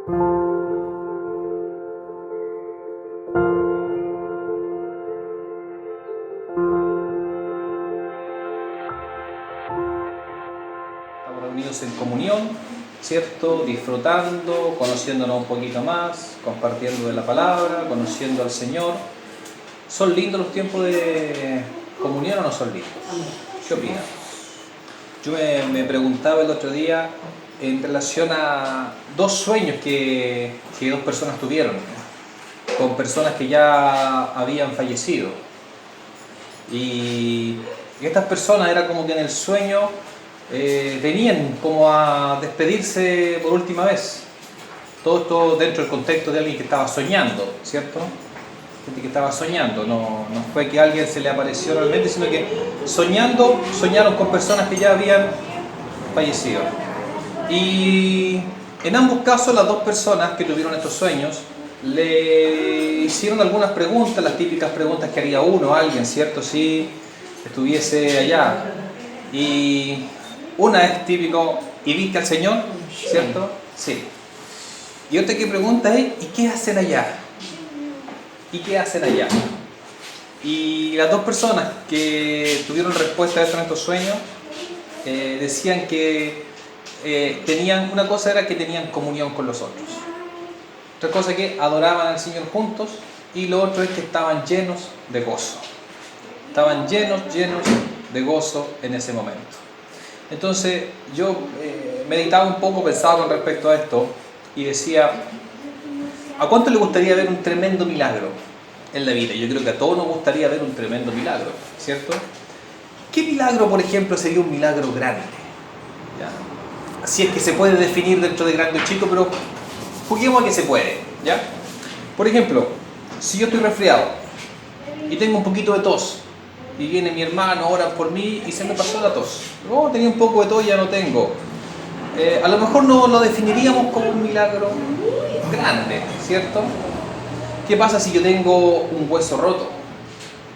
Estamos reunidos en comunión, ¿cierto? Disfrutando, conociéndonos un poquito más, compartiendo de la palabra, conociendo al Señor. ¿Son lindos los tiempos de comunión o no son lindos? ¿Qué opinan? Yo me preguntaba el otro día en relación a dos sueños que dos personas tuvieron, con personas que ya habían fallecido. Y estas personas era como que en el sueño venían como a despedirse por última vez. Todo esto dentro del contexto de alguien que estaba soñando, ¿cierto? Gente que estaba soñando, no fue que a alguien se le apareció realmente, sino que soñaron con personas que ya habían fallecido. Y en ambos casos las dos personas que tuvieron estos sueños le hicieron algunas preguntas, las típicas preguntas que haría alguien, ¿cierto? Si estuviese allá. Y una es típico, ¿y viste al Señor? ¿Cierto? Sí. Y otra que pregunta es, ¿y qué hacen allá? ¿Y qué hacen allá? Y las dos personas que tuvieron respuesta a esto en estos sueños decían que tenían, una cosa era que tenían comunión con los otros, otra cosa que adoraban al Señor juntos, y lo otro es que estaban llenos de gozo. Estaban llenos de gozo en ese momento. Entonces yo meditaba un poco, pensaba con respecto a esto y decía, ¿a cuánto le gustaría ver un tremendo milagro en la vida? Yo creo que a todos nos gustaría ver un tremendo milagro, ¿cierto? ¿Qué milagro, por ejemplo, sería un milagro grande? ¿Ya? Así es que se puede definir dentro de grande o chico, pero juguemos a que se puede, ¿ya? Por ejemplo, si yo estoy resfriado y tengo un poquito de tos, y viene mi hermano, ora por mí y se me pasó la tos. Oh, tenía un poco de tos y ya no tengo. A lo mejor no lo definiríamos como un milagro grande, ¿cierto? ¿Qué pasa si yo tengo un hueso roto?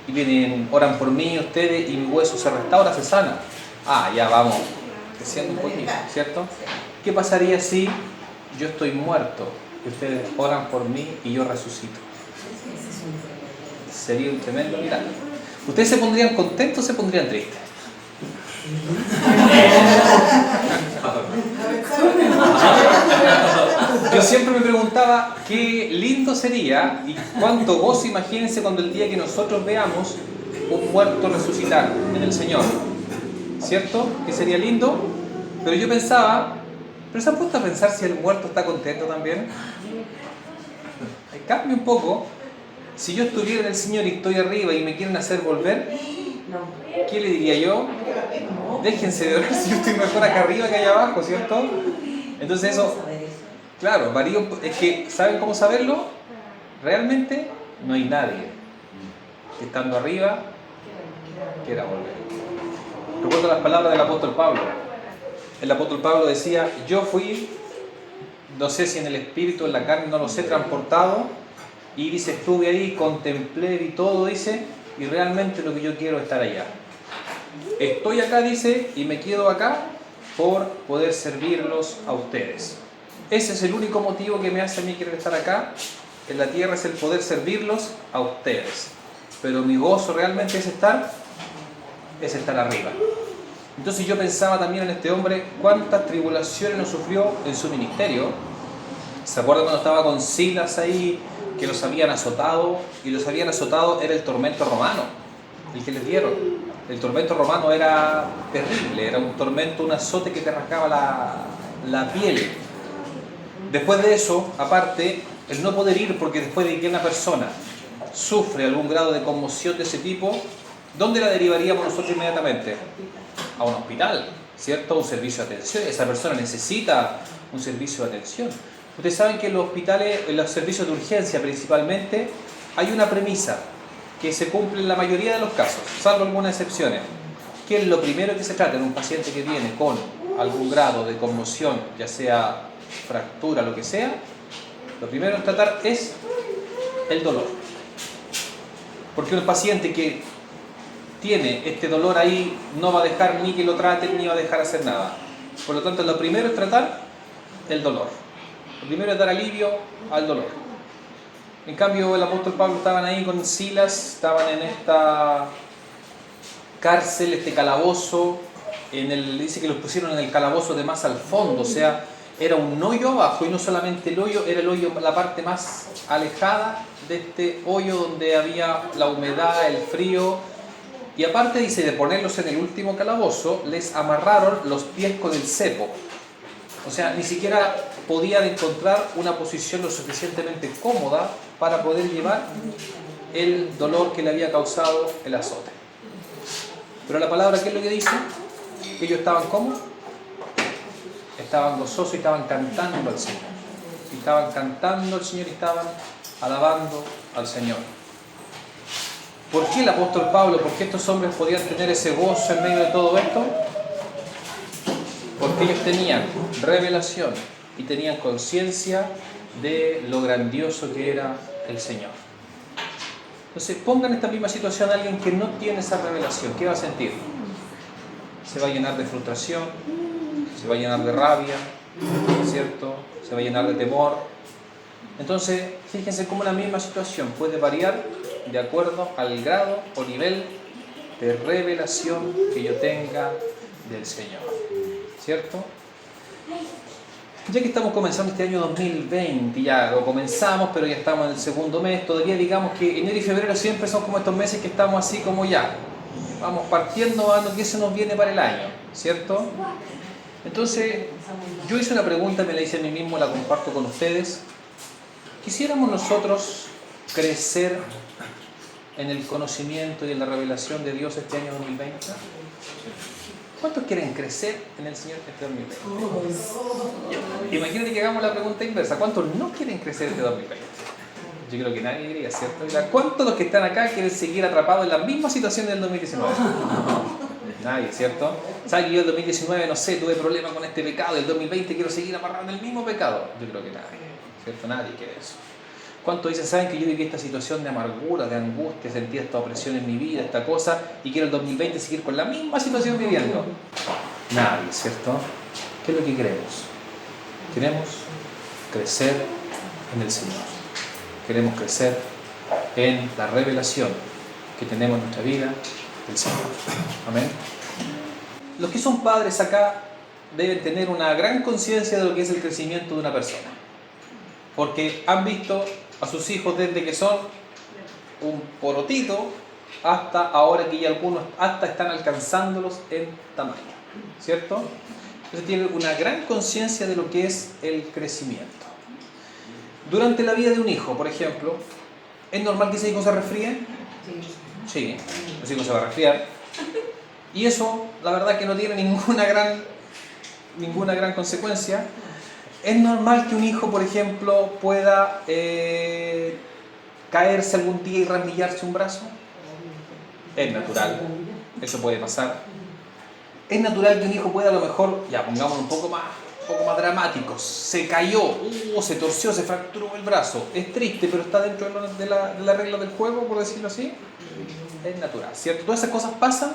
Y vienen, oran por mí ustedes y mi hueso se restaura, se sana. Ah, ya vamos creciendo un poquito, ¿cierto? ¿Qué pasaría si yo estoy muerto y ustedes oran por mí y yo resucito? Sería un tremendo milagro. ¿Ustedes se pondrían contentos o se pondrían tristes? Yo siempre me preguntaba qué lindo sería y cuánto gozo, imagínense cuando el día que nosotros veamos un muerto resucitar en el Señor, ¿cierto? Que sería lindo, pero yo pensaba, ¿pero se han puesto a pensar si el muerto está contento también? Cambia un poco. Si yo estuviera en el Señor y estoy arriba y me quieren hacer volver, ¿qué le diría yo? Déjense de orar si yo estoy mejor acá arriba que allá abajo, ¿cierto? Entonces eso, claro, varía. Es que, ¿saben cómo saberlo? Realmente no hay nadie que estando arriba quiera volver. Recuerdo las palabras del apóstol Pablo. El apóstol Pablo decía, yo fui, no sé si en el espíritu, en la carne, no lo sé, transportado. Y dice, estuve ahí, contemplé, vi todo, dice, y realmente lo que yo quiero es estar allá. Estoy acá, dice, y me quedo acá por poder servirlos a ustedes. Ese es el único motivo que me hace a mí querer estar acá en la tierra, es el poder servirlos a ustedes. Pero mi gozo realmente es estar arriba. Entonces yo pensaba también en este hombre, cuántas tribulaciones nos sufrió en su ministerio. ¿Se acuerdan cuando estaba con Silas ahí, que los habían azotado? Y los habían azotado era el tormento romano, el que les dieron. El tormento romano era terrible, era un tormento, un azote que te rasgaba la piel. Después de eso, aparte, el no poder ir, porque después de que una persona sufre algún grado de conmoción de ese tipo, ¿dónde la derivaríamos nosotros inmediatamente? A un hospital, ¿cierto? A un servicio de atención. Esa persona necesita un servicio de atención. Ustedes saben que en los hospitales, en los servicios de urgencia principalmente, hay una premisa que se cumple en la mayoría de los casos, salvo algunas excepciones, que es lo primero que se trata en un paciente que viene con algún grado de conmoción, ya sea fractura, lo que sea, lo primero en tratar es el dolor. Porque un paciente que tiene este dolor ahí no va a dejar ni que lo traten ni va a dejar hacer nada. Por lo tanto, lo primero es tratar el dolor. Lo primero es dar alivio al dolor. En cambio, el apóstol Pablo estaban ahí con Silas, estaban en esta cárcel, este calabozo, dice que los pusieron en el calabozo de más al fondo, o sea, era un hoyo abajo, y no solamente el hoyo, era el hoyo, la parte más alejada de este hoyo donde había la humedad, el frío, y aparte dice de ponerlos en el último calabozo, les amarraron los pies con el cepo, o sea, ni siquiera podían encontrar una posición lo suficientemente cómoda para poder llevar el dolor que le había causado el azote. Pero la palabra, ¿qué es lo que dice? Que ellos estaban ¿cómo? Estaban gozosos y estaban cantando al Señor. Y estaban cantando al Señor y estaban alabando al Señor. ¿Por qué el apóstol Pablo, por qué estos hombres podían tener ese gozo en medio de todo esto? Porque ellos tenían revelación y tenían conciencia de lo grandioso que era el Señor. Entonces, pongan en esta misma situación a alguien que no tiene esa revelación. ¿Qué va a sentir? Se va a llenar de frustración, se va a llenar de rabia, ¿cierto? Se va a llenar de temor. Entonces, fíjense cómo la misma situación puede variar de acuerdo al grado o nivel de revelación que yo tenga del Señor, ¿cierto? Ya que estamos comenzando este año 2020, ya lo comenzamos, pero ya estamos en el segundo mes, todavía digamos que enero y febrero siempre son como estos meses que estamos así como ya, vamos partiendo a lo que se nos viene para el año, ¿cierto? Entonces, yo hice una pregunta, me la hice a mí mismo, la comparto con ustedes. ¿Quisiéramos nosotros crecer en el conocimiento y en la revelación de Dios este año 2020? ¿Cuántos quieren crecer en el Señor este 2020? Imagínate que hagamos la pregunta inversa. ¿Cuántos no quieren crecer este 2020? Yo creo que nadie diría, ¿cierto? ¿Cuántos de los que están acá quieren seguir atrapados en la misma situación del 2019? Nadie, ¿cierto? ¿Sabes que yo el 2019, no sé, tuve problemas con este pecado, y el 2020 quiero seguir amarrado en el mismo pecado? Yo creo que nadie, ¿cierto? Nadie quiere eso. ¿Cuántos dicen, saben que yo viví esta situación de amargura, de angustia, sentí esta opresión en mi vida, esta cosa, y quiero el 2020 seguir con la misma situación viviendo? Nadie, ¿cierto? ¿Qué es lo que queremos? Queremos crecer en el Señor. Queremos crecer en la revelación que tenemos en nuestra vida del Señor. Amén. Los que son padres acá deben tener una gran conciencia de lo que es el crecimiento de una persona, porque han visto a sus hijos desde que son un porotito hasta ahora que ya algunos hasta están alcanzándolos en tamaño, ¿cierto? Entonces tienen una gran conciencia de lo que es el crecimiento. Durante la vida de un hijo, por ejemplo, ¿es normal que ese hijo se resfríe? Sí, ese hijo se va a resfriar. Y eso, la verdad que no tiene ninguna gran consecuencia. ¿Es normal que un hijo, por ejemplo, pueda caerse algún día y ramillarse un brazo? Es natural, eso puede pasar. Es natural que un hijo pueda, a lo mejor, ya pongamos un poco más dramáticos, se cayó, se torció, se fracturó el brazo. Es triste, pero está dentro de la regla del juego, por decirlo así. Es natural, ¿cierto? Todas esas cosas pasan,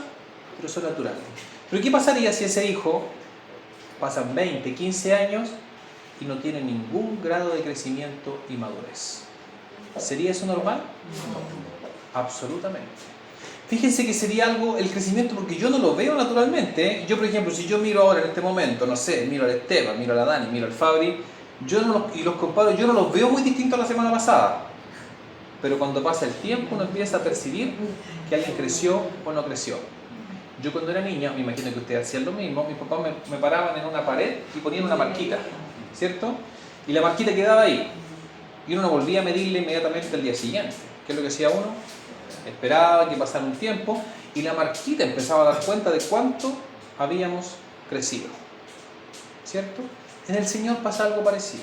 pero son naturales. Pero ¿qué pasaría si ese hijo pasan 20, 15 años y no tiene ningún grado de crecimiento y madurez? ¿Sería eso normal? No, absolutamente. Fíjense que sería algo, el crecimiento, porque yo no lo veo naturalmente, ¿eh? Yo, por ejemplo, si yo miro ahora en este momento, no sé, miro al Esteban, miro a la Dani, miro al Fabri, y los comparo, yo no los veo muy distintos a la semana pasada. Pero cuando pasa el tiempo uno empieza a percibir que alguien creció o no creció. Yo cuando era niño, me imagino que ustedes hacían lo mismo, mis papás me paraban en una pared y ponían una marquita, ¿cierto? Y la marquita quedaba ahí. Y uno no volvía a medirle inmediatamente al día siguiente. ¿Qué es lo que hacía uno? Esperaba que pasara un tiempo y la marquita empezaba a dar cuenta de cuánto habíamos crecido, ¿cierto? En el Señor pasa algo parecido.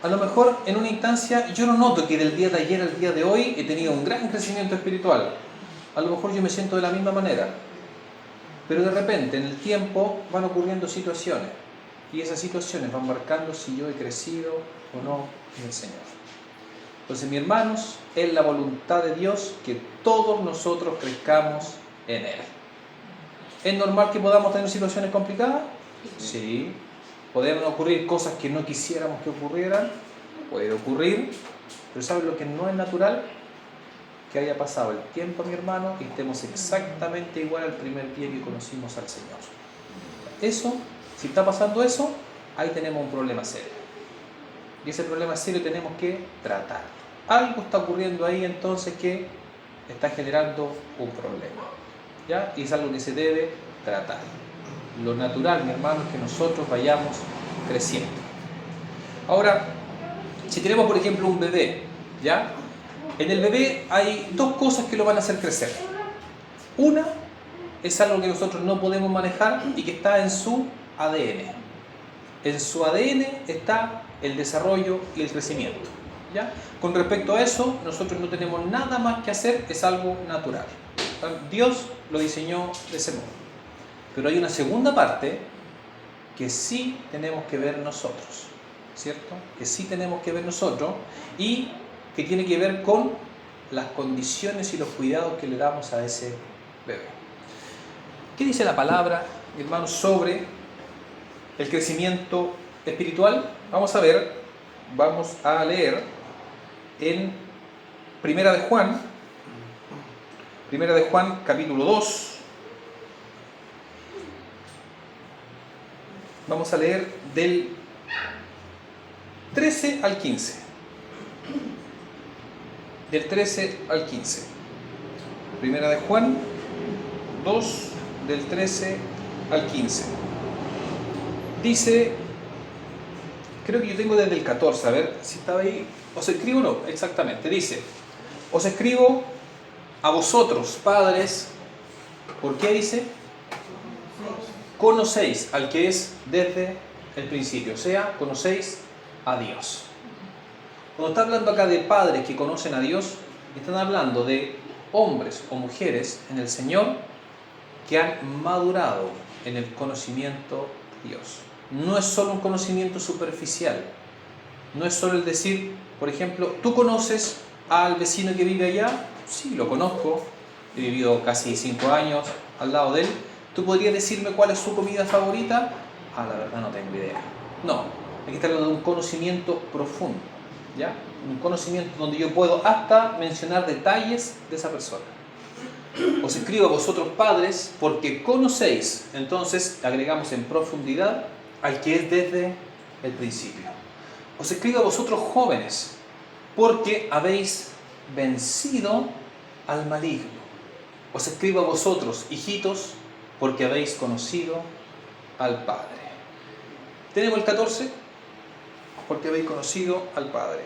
A lo mejor en una instancia yo no noto que del día de ayer al día de hoy he tenido un gran crecimiento espiritual. A lo mejor yo me siento de la misma manera. Pero de repente en el tiempo van ocurriendo situaciones y esas situaciones van marcando si yo he crecido o no en el Señor. Entonces, mis hermanos, es la voluntad de Dios que todos nosotros crezcamos en Él. ¿Es normal que podamos tener situaciones complicadas? Sí, Pueden ocurrir cosas que no quisiéramos que ocurrieran, puede ocurrir, pero ¿sabes lo que no es natural? Que haya pasado el tiempo, mi hermano, y estemos exactamente igual al primer día que conocimos al Señor. Eso, si está pasando eso, ahí tenemos un problema serio. Y ese problema serio tenemos que tratar. Algo está ocurriendo ahí entonces que está generando un problema, ¿ya? Y es algo que se debe tratar. Lo natural, mi hermano, es que nosotros vayamos creciendo. Ahora, si tenemos por ejemplo un bebé, ¿ya? En el bebé hay dos cosas que lo van a hacer crecer. Una es algo que nosotros no podemos manejar y que está en su ADN. En su ADN está el desarrollo y el crecimiento, ¿ya? Con respecto a eso, nosotros no tenemos nada más que hacer, es algo natural. Dios lo diseñó de ese modo. Pero hay una segunda parte que sí tenemos que ver nosotros, ¿cierto? Que sí tenemos que ver nosotros y que tiene que ver con las condiciones y los cuidados que le damos a ese bebé. ¿Qué dice la palabra, hermanos, sobre el crecimiento espiritual? Vamos a leer en Primera de Juan capítulo 2. Vamos a leer del 13 al 15. Del 13 al 15. Primera de Juan 2, del 13 al 15. Dice, creo que yo tengo desde el 14, a ver si estaba ahí. Os escribo, no, exactamente. Dice, os escribo a vosotros, padres, ¿por qué dice? Conocéis al que es desde el principio, o sea, conocéis a Dios. Cuando está hablando acá de padres que conocen a Dios, están hablando de hombres o mujeres en el Señor que han madurado en el conocimiento de Dios. No es solo un conocimiento superficial, no es solo el decir, por ejemplo, ¿tú conoces al vecino que vive allá? Sí, lo conozco, he vivido casi 5 años al lado de él. ¿Tú podrías decirme cuál es su comida favorita? La verdad no tengo idea. No, hay que estar hablando de un conocimiento profundo, ¿ya? Un conocimiento donde yo puedo hasta mencionar detalles de esa persona. Os escribo a vosotros padres porque conocéis, entonces agregamos en profundidad al que es desde el principio. Os escribo a vosotros jóvenes porque habéis vencido al maligno. Os escribo a vosotros hijitos porque habéis conocido al Padre. Tenemos el 14, porque habéis conocido al Padre.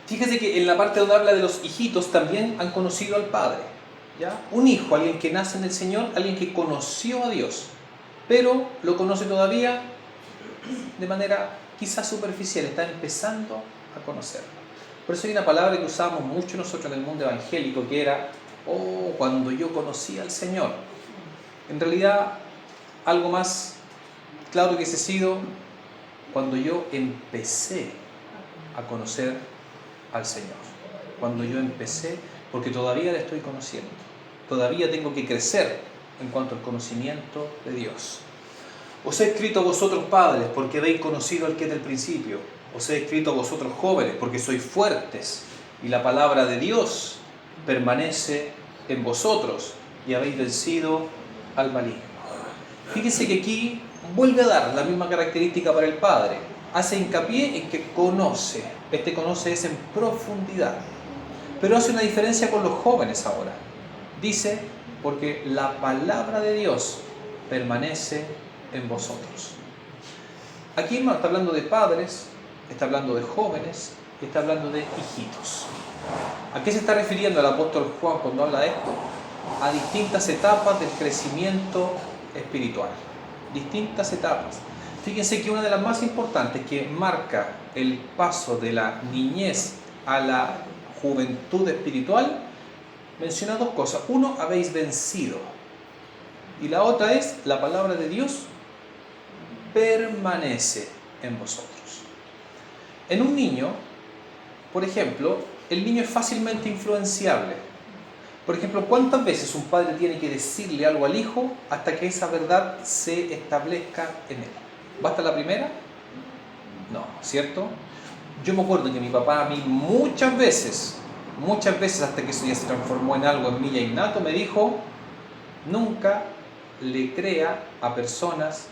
Fíjese que en la parte donde habla de los hijitos también han conocido al Padre, ¿ya? Un hijo, alguien que nace en el Señor, alguien que conoció a Dios, pero lo conoce todavía de manera quizás superficial, está empezando a conocerlo. Por eso hay una palabra que usamos mucho nosotros en el mundo evangélico, que era, cuando yo conocí al Señor. En realidad, algo más claro que hubiese sido cuando yo empecé a conocer al Señor. Cuando yo empecé, porque todavía le estoy conociendo. Todavía tengo que crecer en cuanto al conocimiento de Dios. Os he escrito a vosotros padres, porque habéis conocido al que es del principio. Os he escrito a vosotros jóvenes, porque sois fuertes, y la palabra de Dios permanece en vosotros, y habéis vencido al maligno. Fíjese que aquí vuelve a dar la misma característica para el Padre. Hace hincapié en que conoce. Este conoce es en profundidad. Pero hace una diferencia con los jóvenes ahora. Dice, porque la palabra de Dios permanece en vosotros. Aquí no está hablando de padres, está hablando de jóvenes, está hablando de hijitos. ¿A qué se está refiriendo el apóstol Juan cuando habla de esto? A distintas etapas del crecimiento espiritual. Distintas etapas. Fíjense que una de las más importantes que marca el paso de la niñez a la juventud espiritual menciona dos cosas. Uno, habéis vencido. Y la otra es, la palabra de Dios permanece en vosotros. En un niño, por ejemplo, el niño es fácilmente influenciable. Por ejemplo, ¿cuántas veces un padre tiene que decirle algo al hijo hasta que esa verdad se establezca en él? ¿Basta la primera? No, ¿cierto? Yo me acuerdo que mi papá a mí muchas veces hasta que eso ya se transformó en algo en mí ya innato, me dijo: nunca le crea a personas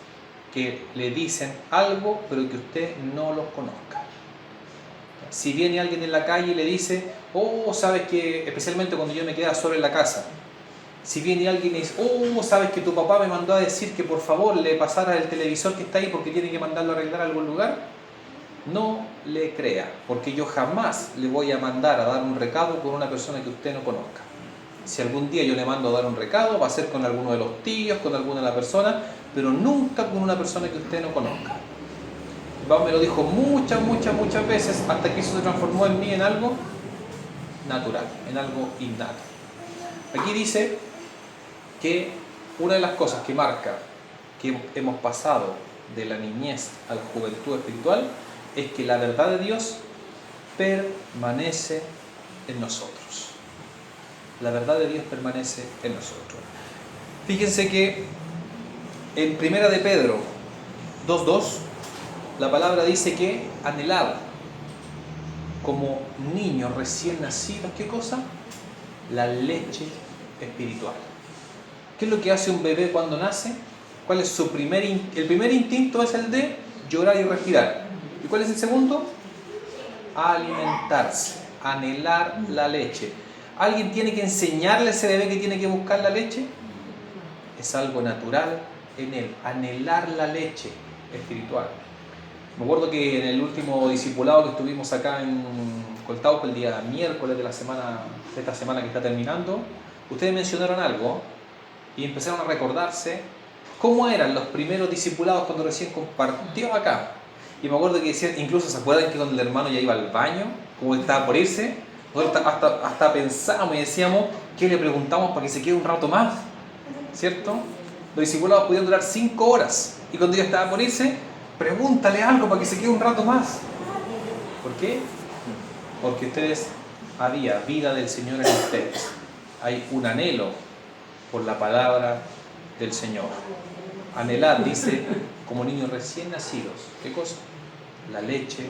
que le dicen algo pero que usted no los conozca. Si viene alguien en la calle y le dice: oh, sabes que, especialmente cuando yo me quedaba solo en la casa, si viene alguien y dice: oh, sabes que tu papá me mandó a decir que por favor le pasara el televisor que está ahí porque tiene que mandarlo a arreglar a algún lugar, no le crea, porque yo jamás le voy a mandar a dar un recado con una persona que usted no conozca. Si algún día yo le mando a dar un recado, va a ser con alguno de los tíos, con alguna de las personas, pero nunca con una persona que usted no conozca. Mi papá me lo dijo muchas veces hasta que eso se transformó en mí en algo natural, en algo innato. Aquí dice que una de las cosas que marca que hemos pasado de la niñez a la juventud espiritual es que la verdad de Dios permanece en nosotros. La verdad de Dios permanece en nosotros. Fíjense que en 1 de Pedro 2:2 la palabra dice que anhelad como niños recién nacidos, ¿qué cosa? La leche espiritual. ¿Qué es lo que hace un bebé cuando nace? ¿Cuál es su el primer instinto? Es el de llorar y respirar. ¿Y cuál es el segundo? Alimentarse, anhelar la leche. ¿Alguien tiene que enseñarle a ese bebé que tiene que buscar la leche? Es algo natural en él, anhelar la leche espiritual. Me acuerdo que en el último discipulado que estuvimos acá en Coltauco el día miércoles de esta semana que está terminando, ustedes mencionaron algo y empezaron a recordarse cómo eran los primeros discipulados cuando recién compartió acá. Y me acuerdo que decían, incluso se acuerdan que cuando el hermano ya iba al baño, como estaba por irse, nosotros hasta pensábamos y decíamos, ¿qué le preguntamos para que se quede un rato más? ¿Cierto? Los discipulados podían durar 5 horas y cuando ya estaba por irse, pregúntale algo para que se quede un rato más. ¿Por qué? Porque había vida del Señor en ustedes. Hay un anhelo por la palabra del Señor. Anhelad, dice, como niños recién nacidos. ¿Qué cosa? La leche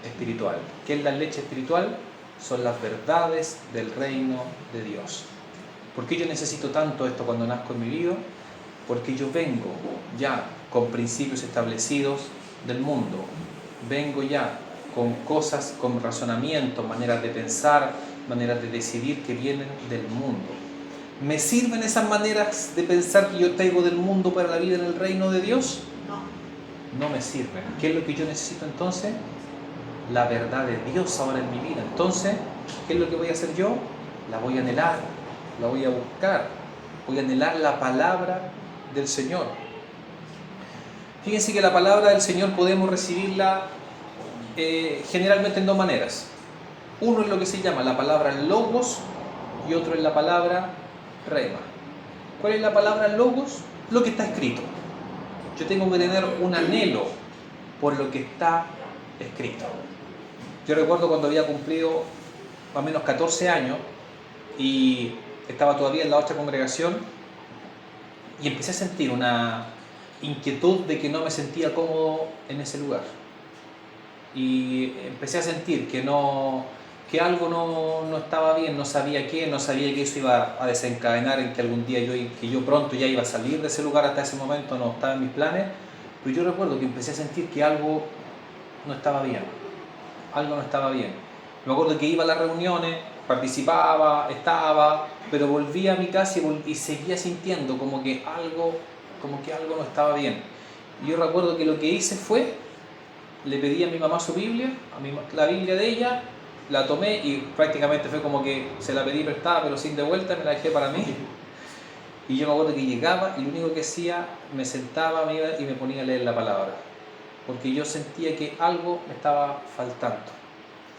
espiritual. ¿Qué es la leche espiritual? Son las verdades del reino de Dios. ¿Por qué yo necesito tanto esto cuando nazco en mi vida? Porque yo vengo ya con principios establecidos del mundo. Vengo ya con cosas, con razonamientos, maneras de pensar, maneras de decidir que vienen del mundo. ¿Me sirven esas maneras de pensar que yo traigo del mundo para la vida en el reino de Dios? No me sirven. ¿Qué es lo que yo necesito entonces? La verdad de Dios ahora en mi vida. Entonces, ¿qué es lo que voy a hacer yo? La voy a anhelar, la voy a buscar, voy a anhelar la palabra del Señor. Fíjense que la palabra del Señor podemos recibirla generalmente en dos maneras. Uno es lo que se llama la palabra logos y otro es la palabra rema. ¿Cuál es la palabra logos? Lo que está escrito. Yo tengo que tener un anhelo por lo que está escrito. Yo recuerdo cuando había cumplido más o menos 14 años y estaba todavía en la otra congregación y empecé a sentir una inquietud de que no me sentía cómodo en ese lugar. Y empecé a sentir que algo no estaba bien, no sabía que eso iba a desencadenar en que algún día que yo pronto ya iba a salir de ese lugar. Hasta ese momento no estaba en mis planes, pero yo recuerdo que empecé a sentir que algo no estaba bien, Me acuerdo que iba a las reuniones, participaba, pero volvía a mi casa y seguía sintiendo como que algo no estaba bien. Y yo recuerdo que lo que hice fue, le pedí a mi mamá su Biblia, la Biblia de ella, la tomé y prácticamente fue como que se la pedí prestada pero sin de vuelta, me la dejé para mí. Y yo me acuerdo que llegaba y lo único que hacía, me sentaba, me iba y me ponía a leer la palabra, porque yo sentía que algo me estaba faltando.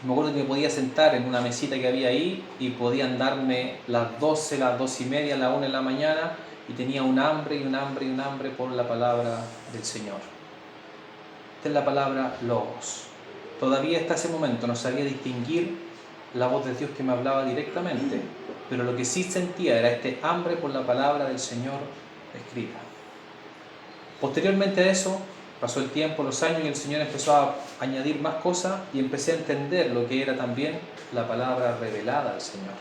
Me acuerdo que me podía sentar en una mesita que había ahí y podían darme las 12, las 2:30, las 1 de la mañana y tenía un hambre por la palabra del Señor. Esta es la palabra logos. Todavía hasta ese momento no sabía distinguir la voz de Dios que me hablaba directamente, pero lo que sí sentía era este hambre por la palabra del Señor escrita. Posteriormente a eso, pasó el tiempo, los años, y el Señor empezó a añadir más cosas y empecé a entender lo que era también la palabra revelada al Señor.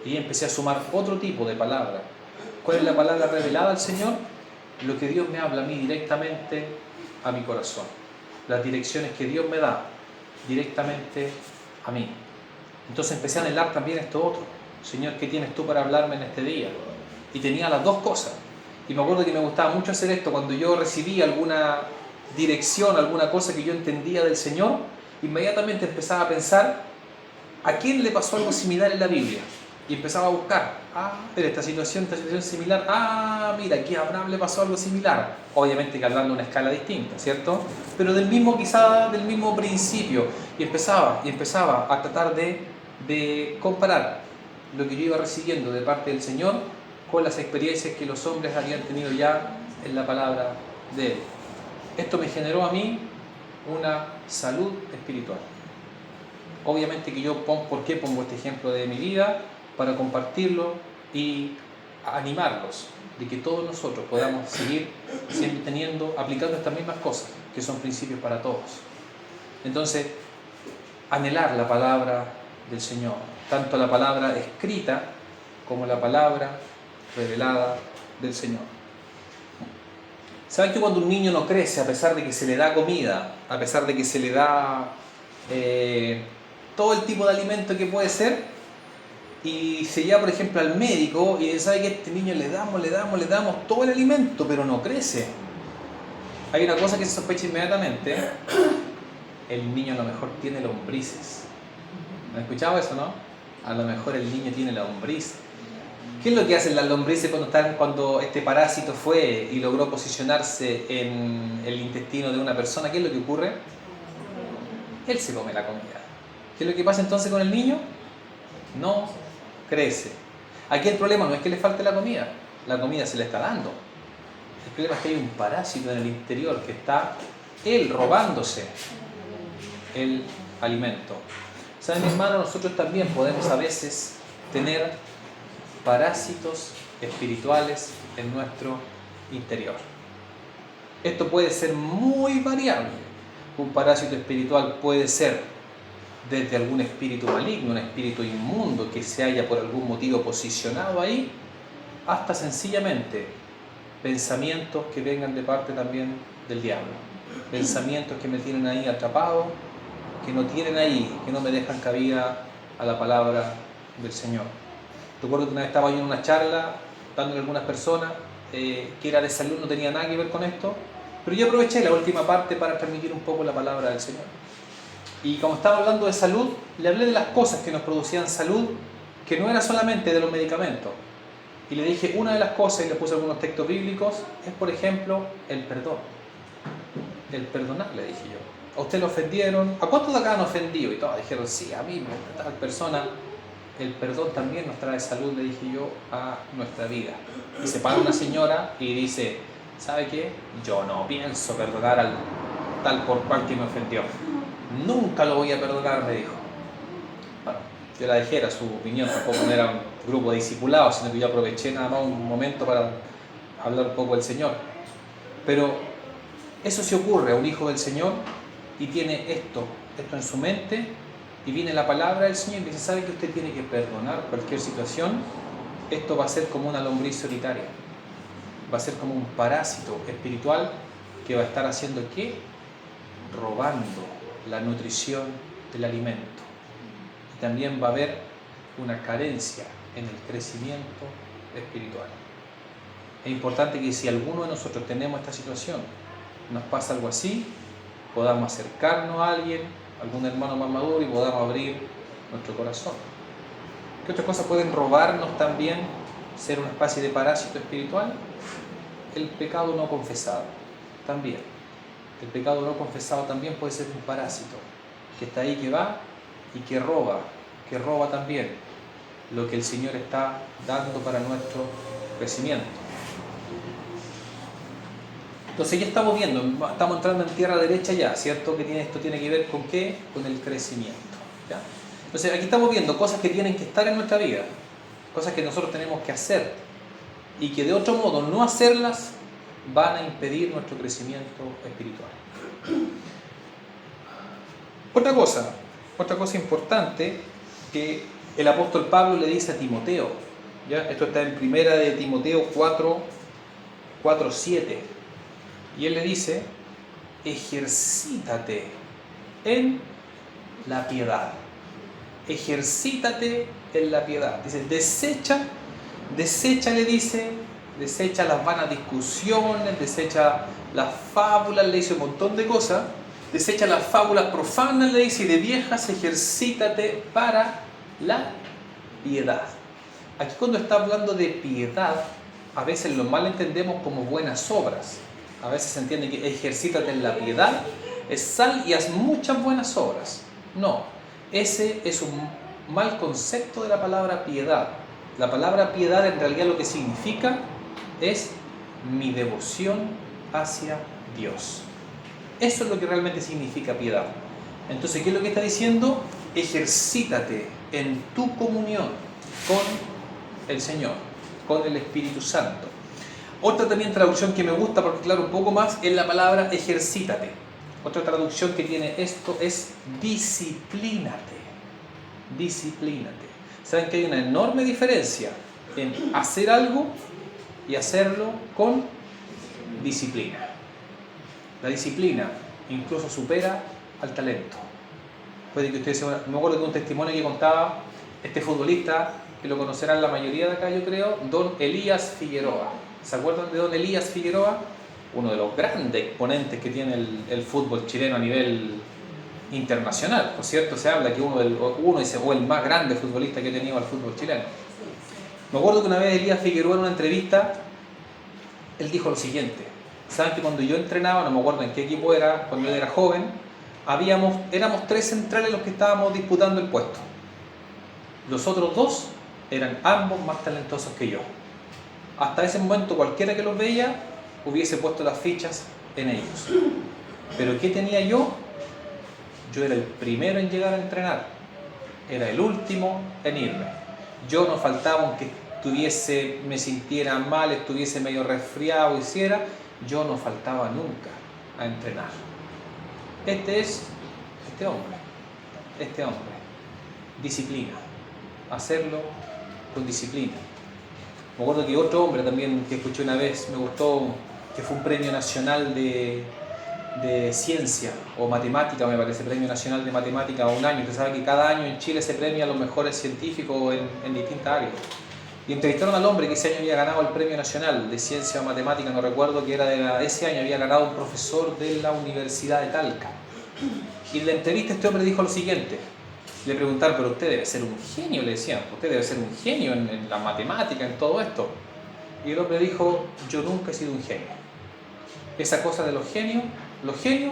Y empecé a sumar otro tipo de palabra. ¿Cuál es la palabra revelada al Señor? Lo que Dios me habla a mí directamente a mi corazón. Las direcciones que Dios me da directamente a mí. Entonces empecé a anhelar también esto otro. Señor, ¿qué tienes tú para hablarme en este día? Y tenía las dos cosas. Y me acuerdo que me gustaba mucho hacer esto cuando yo recibía alguna dirección, alguna cosa que yo entendía del Señor, inmediatamente empezaba a pensar ¿a quién le pasó algo similar en la Biblia? Y empezaba a buscar, pero esta situación similar, mira, aquí a Abraham le pasó algo similar. Obviamente que hablando de una escala distinta, ¿cierto? Pero del mismo, quizá del mismo principio. Y empezaba a tratar de comparar lo que yo iba recibiendo de parte del Señor con las experiencias que los hombres habían tenido ya en la palabra de Él. Esto me generó a mí una salud espiritual. Obviamente que yo ¿por qué pongo este ejemplo de mi vida? Para compartirlo y animarlos de que todos nosotros podamos seguir siempre aplicando estas mismas cosas, que son principios para todos. Entonces, anhelar la palabra del Señor, tanto la palabra escrita como la palabra revelada del Señor. ¿Saben que cuando un niño no crece, a pesar de que se le da comida, a pesar de que se le da todo el tipo de alimento que puede ser, y se lleva por ejemplo al médico y sabe que a este niño le damos todo el alimento, pero no crece? Hay una cosa que se sospecha inmediatamente: el niño a lo mejor tiene lombrices. ¿Han escuchado eso, no? A lo mejor el niño tiene lombrices. ¿Qué es lo que hacen las lombrices cuando este parásito fue y logró posicionarse en el intestino de una persona? ¿Qué es lo que ocurre? Él se come la comida. ¿Qué es lo que pasa entonces con el niño? No crece. Aquí el problema no es que le falte la comida se le está dando. El problema es que hay un parásito en el interior que está él robándose el alimento. ¿Saben, mi hermano? Nosotros también podemos a veces tener parásitos espirituales en nuestro interior. Esto puede ser muy variable. Un parásito espiritual puede ser desde algún espíritu maligno, un espíritu inmundo que se haya por algún motivo posicionado ahí, hasta sencillamente pensamientos que vengan de parte también del diablo. Pensamientos que me tienen ahí atrapado, que no tienen ahí, que no me dejan cabida a la palabra del Señor. Recuerdo que una vez estaba yo en una charla dándole a algunas personas que era de salud, no tenía nada que ver con esto, pero yo aproveché la última parte para transmitir un poco la palabra del Señor. Y como estaba hablando de salud, le hablé de las cosas que nos producían salud, que no era solamente de los medicamentos. Y le dije, una de las cosas, y le puse algunos textos bíblicos, es por ejemplo el perdón. El perdonar, le dije yo. ¿A usted lo ofendieron? ¿A cuántos de acá han ofendido? Y todos dijeron, sí, a mí, tal persona. El perdón también nos trae salud, le dije yo, a nuestra vida. Y se para una señora y dice, ¿sabe qué? Yo no pienso perdonar al tal por cual que me ofendió. Nunca lo voy a perdonar, me dijo. Bueno, yo la dejé, era su opinión, tampoco no era un grupo de discipulados, sino que yo aproveché nada más un momento para hablar un poco del Señor. Pero eso se ocurre a un hijo del Señor y tiene esto en su mente, y viene la palabra del Señor y dice, ¿sabe que usted tiene que perdonar cualquier situación? Esto va a ser como una lombriz solitaria, va a ser como un parásito espiritual que va a estar haciendo ¿qué? Robando la nutrición del alimento. Y también va a haber una carencia en el crecimiento espiritual. Es importante que si alguno de nosotros tenemos esta situación, nos pasa algo así, podamos acercarnos a alguien, algún hermano más maduro, y podamos abrir nuestro corazón. ¿Qué otras cosas pueden robarnos también, ser una especie de parásito espiritual? El pecado no confesado, también. El pecado no confesado también puede ser un parásito que está ahí, que va y que roba también lo que el Señor está dando para nuestro crecimiento. Entonces ya estamos viendo, estamos entrando en tierra derecha ya, ¿cierto? Que esto tiene que ver con ¿qué? Con el crecimiento, ¿ya? Entonces aquí estamos viendo cosas que tienen que estar en nuestra vida, cosas que nosotros tenemos que hacer y que de otro modo no hacerlas van a impedir nuestro crecimiento espiritual. Otra cosa importante que el apóstol Pablo le dice a Timoteo, ¿ya? Esto está en primera de Timoteo 4:7, y él le dice: ejercítate en la piedad. Ejercítate en la piedad. Dice, desecha, le dice, desecha las vanas discusiones, desecha las fábulas, le dice un montón de cosas, desecha las fábulas profanas, le dice, y de viejas ejercítate para la piedad. Aquí cuando está hablando de piedad, a veces lo mal entendemos como buenas obras. A veces se entiende que ejercítate en la piedad es sal y haz muchas buenas obras. No, ese es un mal concepto de la palabra piedad. La palabra piedad en realidad lo que significa es mi devoción hacia Dios. Eso es lo que realmente significa piedad. Entonces, ¿qué es lo que está diciendo? Ejercítate en tu comunión con el Señor, con el Espíritu Santo. Otra también traducción que me gusta, porque claro, un poco más, es la palabra ejercítate. Otra traducción que tiene esto es disciplínate. Disciplínate. ¿Saben que hay una enorme diferencia en hacer algo y hacerlo con disciplina? La disciplina incluso supera al talento. Puede que ustedes me acuerdo de un testimonio que contaba este futbolista, que lo conocerán la mayoría de acá, yo creo, don Elías Figueroa. ¿Se acuerdan de don Elías Figueroa? Uno de los grandes exponentes que tiene el fútbol chileno a nivel internacional, ¿no es cierto? Se habla que uno o el más grande futbolista que ha tenido al fútbol chileno. Me acuerdo que una vez Elías Figueroa en una entrevista, él dijo lo siguiente: ¿saben que cuando yo entrenaba, no me acuerdo en qué equipo era, cuando yo era joven, éramos 3 centrales los que estábamos disputando el puesto? Los otros 2 eran ambos más talentosos que yo. Hasta ese momento cualquiera que los veía hubiese puesto las fichas en ellos. Pero ¿qué tenía yo? Yo era el primero en llegar a entrenar, era el último en irme. Yo no faltaba aunque me sintiera mal, estuviese medio resfriado, yo no faltaba nunca a entrenar. Este hombre, disciplina, hacerlo con disciplina. Me acuerdo que otro hombre también que escuché una vez, me gustó, que fue un premio nacional de ciencia o matemática, me parece, premio nacional de matemática, un año. Usted sabe que cada año en Chile se premia a los mejores científicos en distintas áreas. Y entrevistaron al hombre que ese año había ganado el premio nacional de ciencia o matemática, no recuerdo, que era ese año había ganado un profesor de la Universidad de Talca. Y en la entrevista este hombre dijo lo siguiente. Le preguntaron: pero usted debe ser un genio, le decían, usted debe ser un genio en la matemática, en todo esto. Y el hombre dijo: yo nunca he sido un genio. Esa cosa de los genios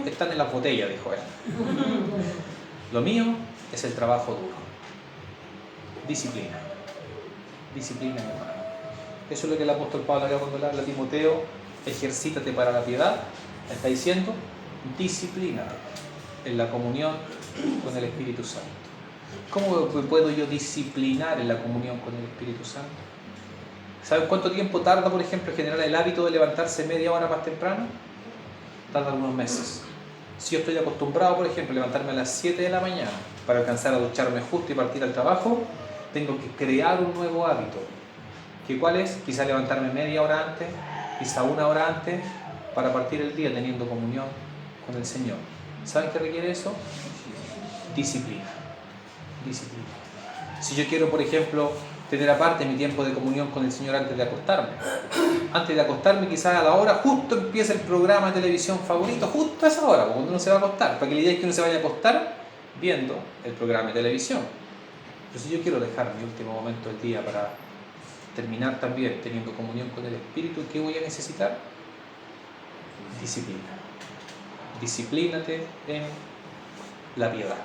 están en las botellas, dijo él. Lo mío es el trabajo duro. Disciplina, mi hermano. Eso es lo que el apóstol Pablo acá cuando le habla a Timoteo: ejercítate para la piedad. Está diciendo: disciplínate en la comunión con el Espíritu Santo. ¿Cómo puedo yo disciplinar en la comunión con el Espíritu Santo? ¿Saben cuánto tiempo tarda, por ejemplo, en generar el hábito de levantarse media hora más temprano? Tarda algunos meses. Si yo estoy acostumbrado, por ejemplo, a levantarme a las 7 de la mañana para alcanzar a ducharme justo y partir al trabajo, tengo que crear un nuevo hábito. ¿Cuál es? Quizá levantarme media hora antes, quizá 1 hora antes, para partir el día teniendo comunión con el Señor. ¿Saben qué requiere eso? Disciplina. Si yo quiero, por ejemplo, tener aparte mi tiempo de comunión con el Señor antes de acostarme, quizás a la hora justo empieza el programa de televisión favorito, justo a esa hora, cuando uno se va a acostar, para que la idea es que uno se vaya a acostar viendo el programa de televisión. Pero si yo quiero dejar mi último momento del día para terminar también teniendo comunión con el Espíritu, ¿qué voy a necesitar? Disciplina. Disciplínate en la piedad.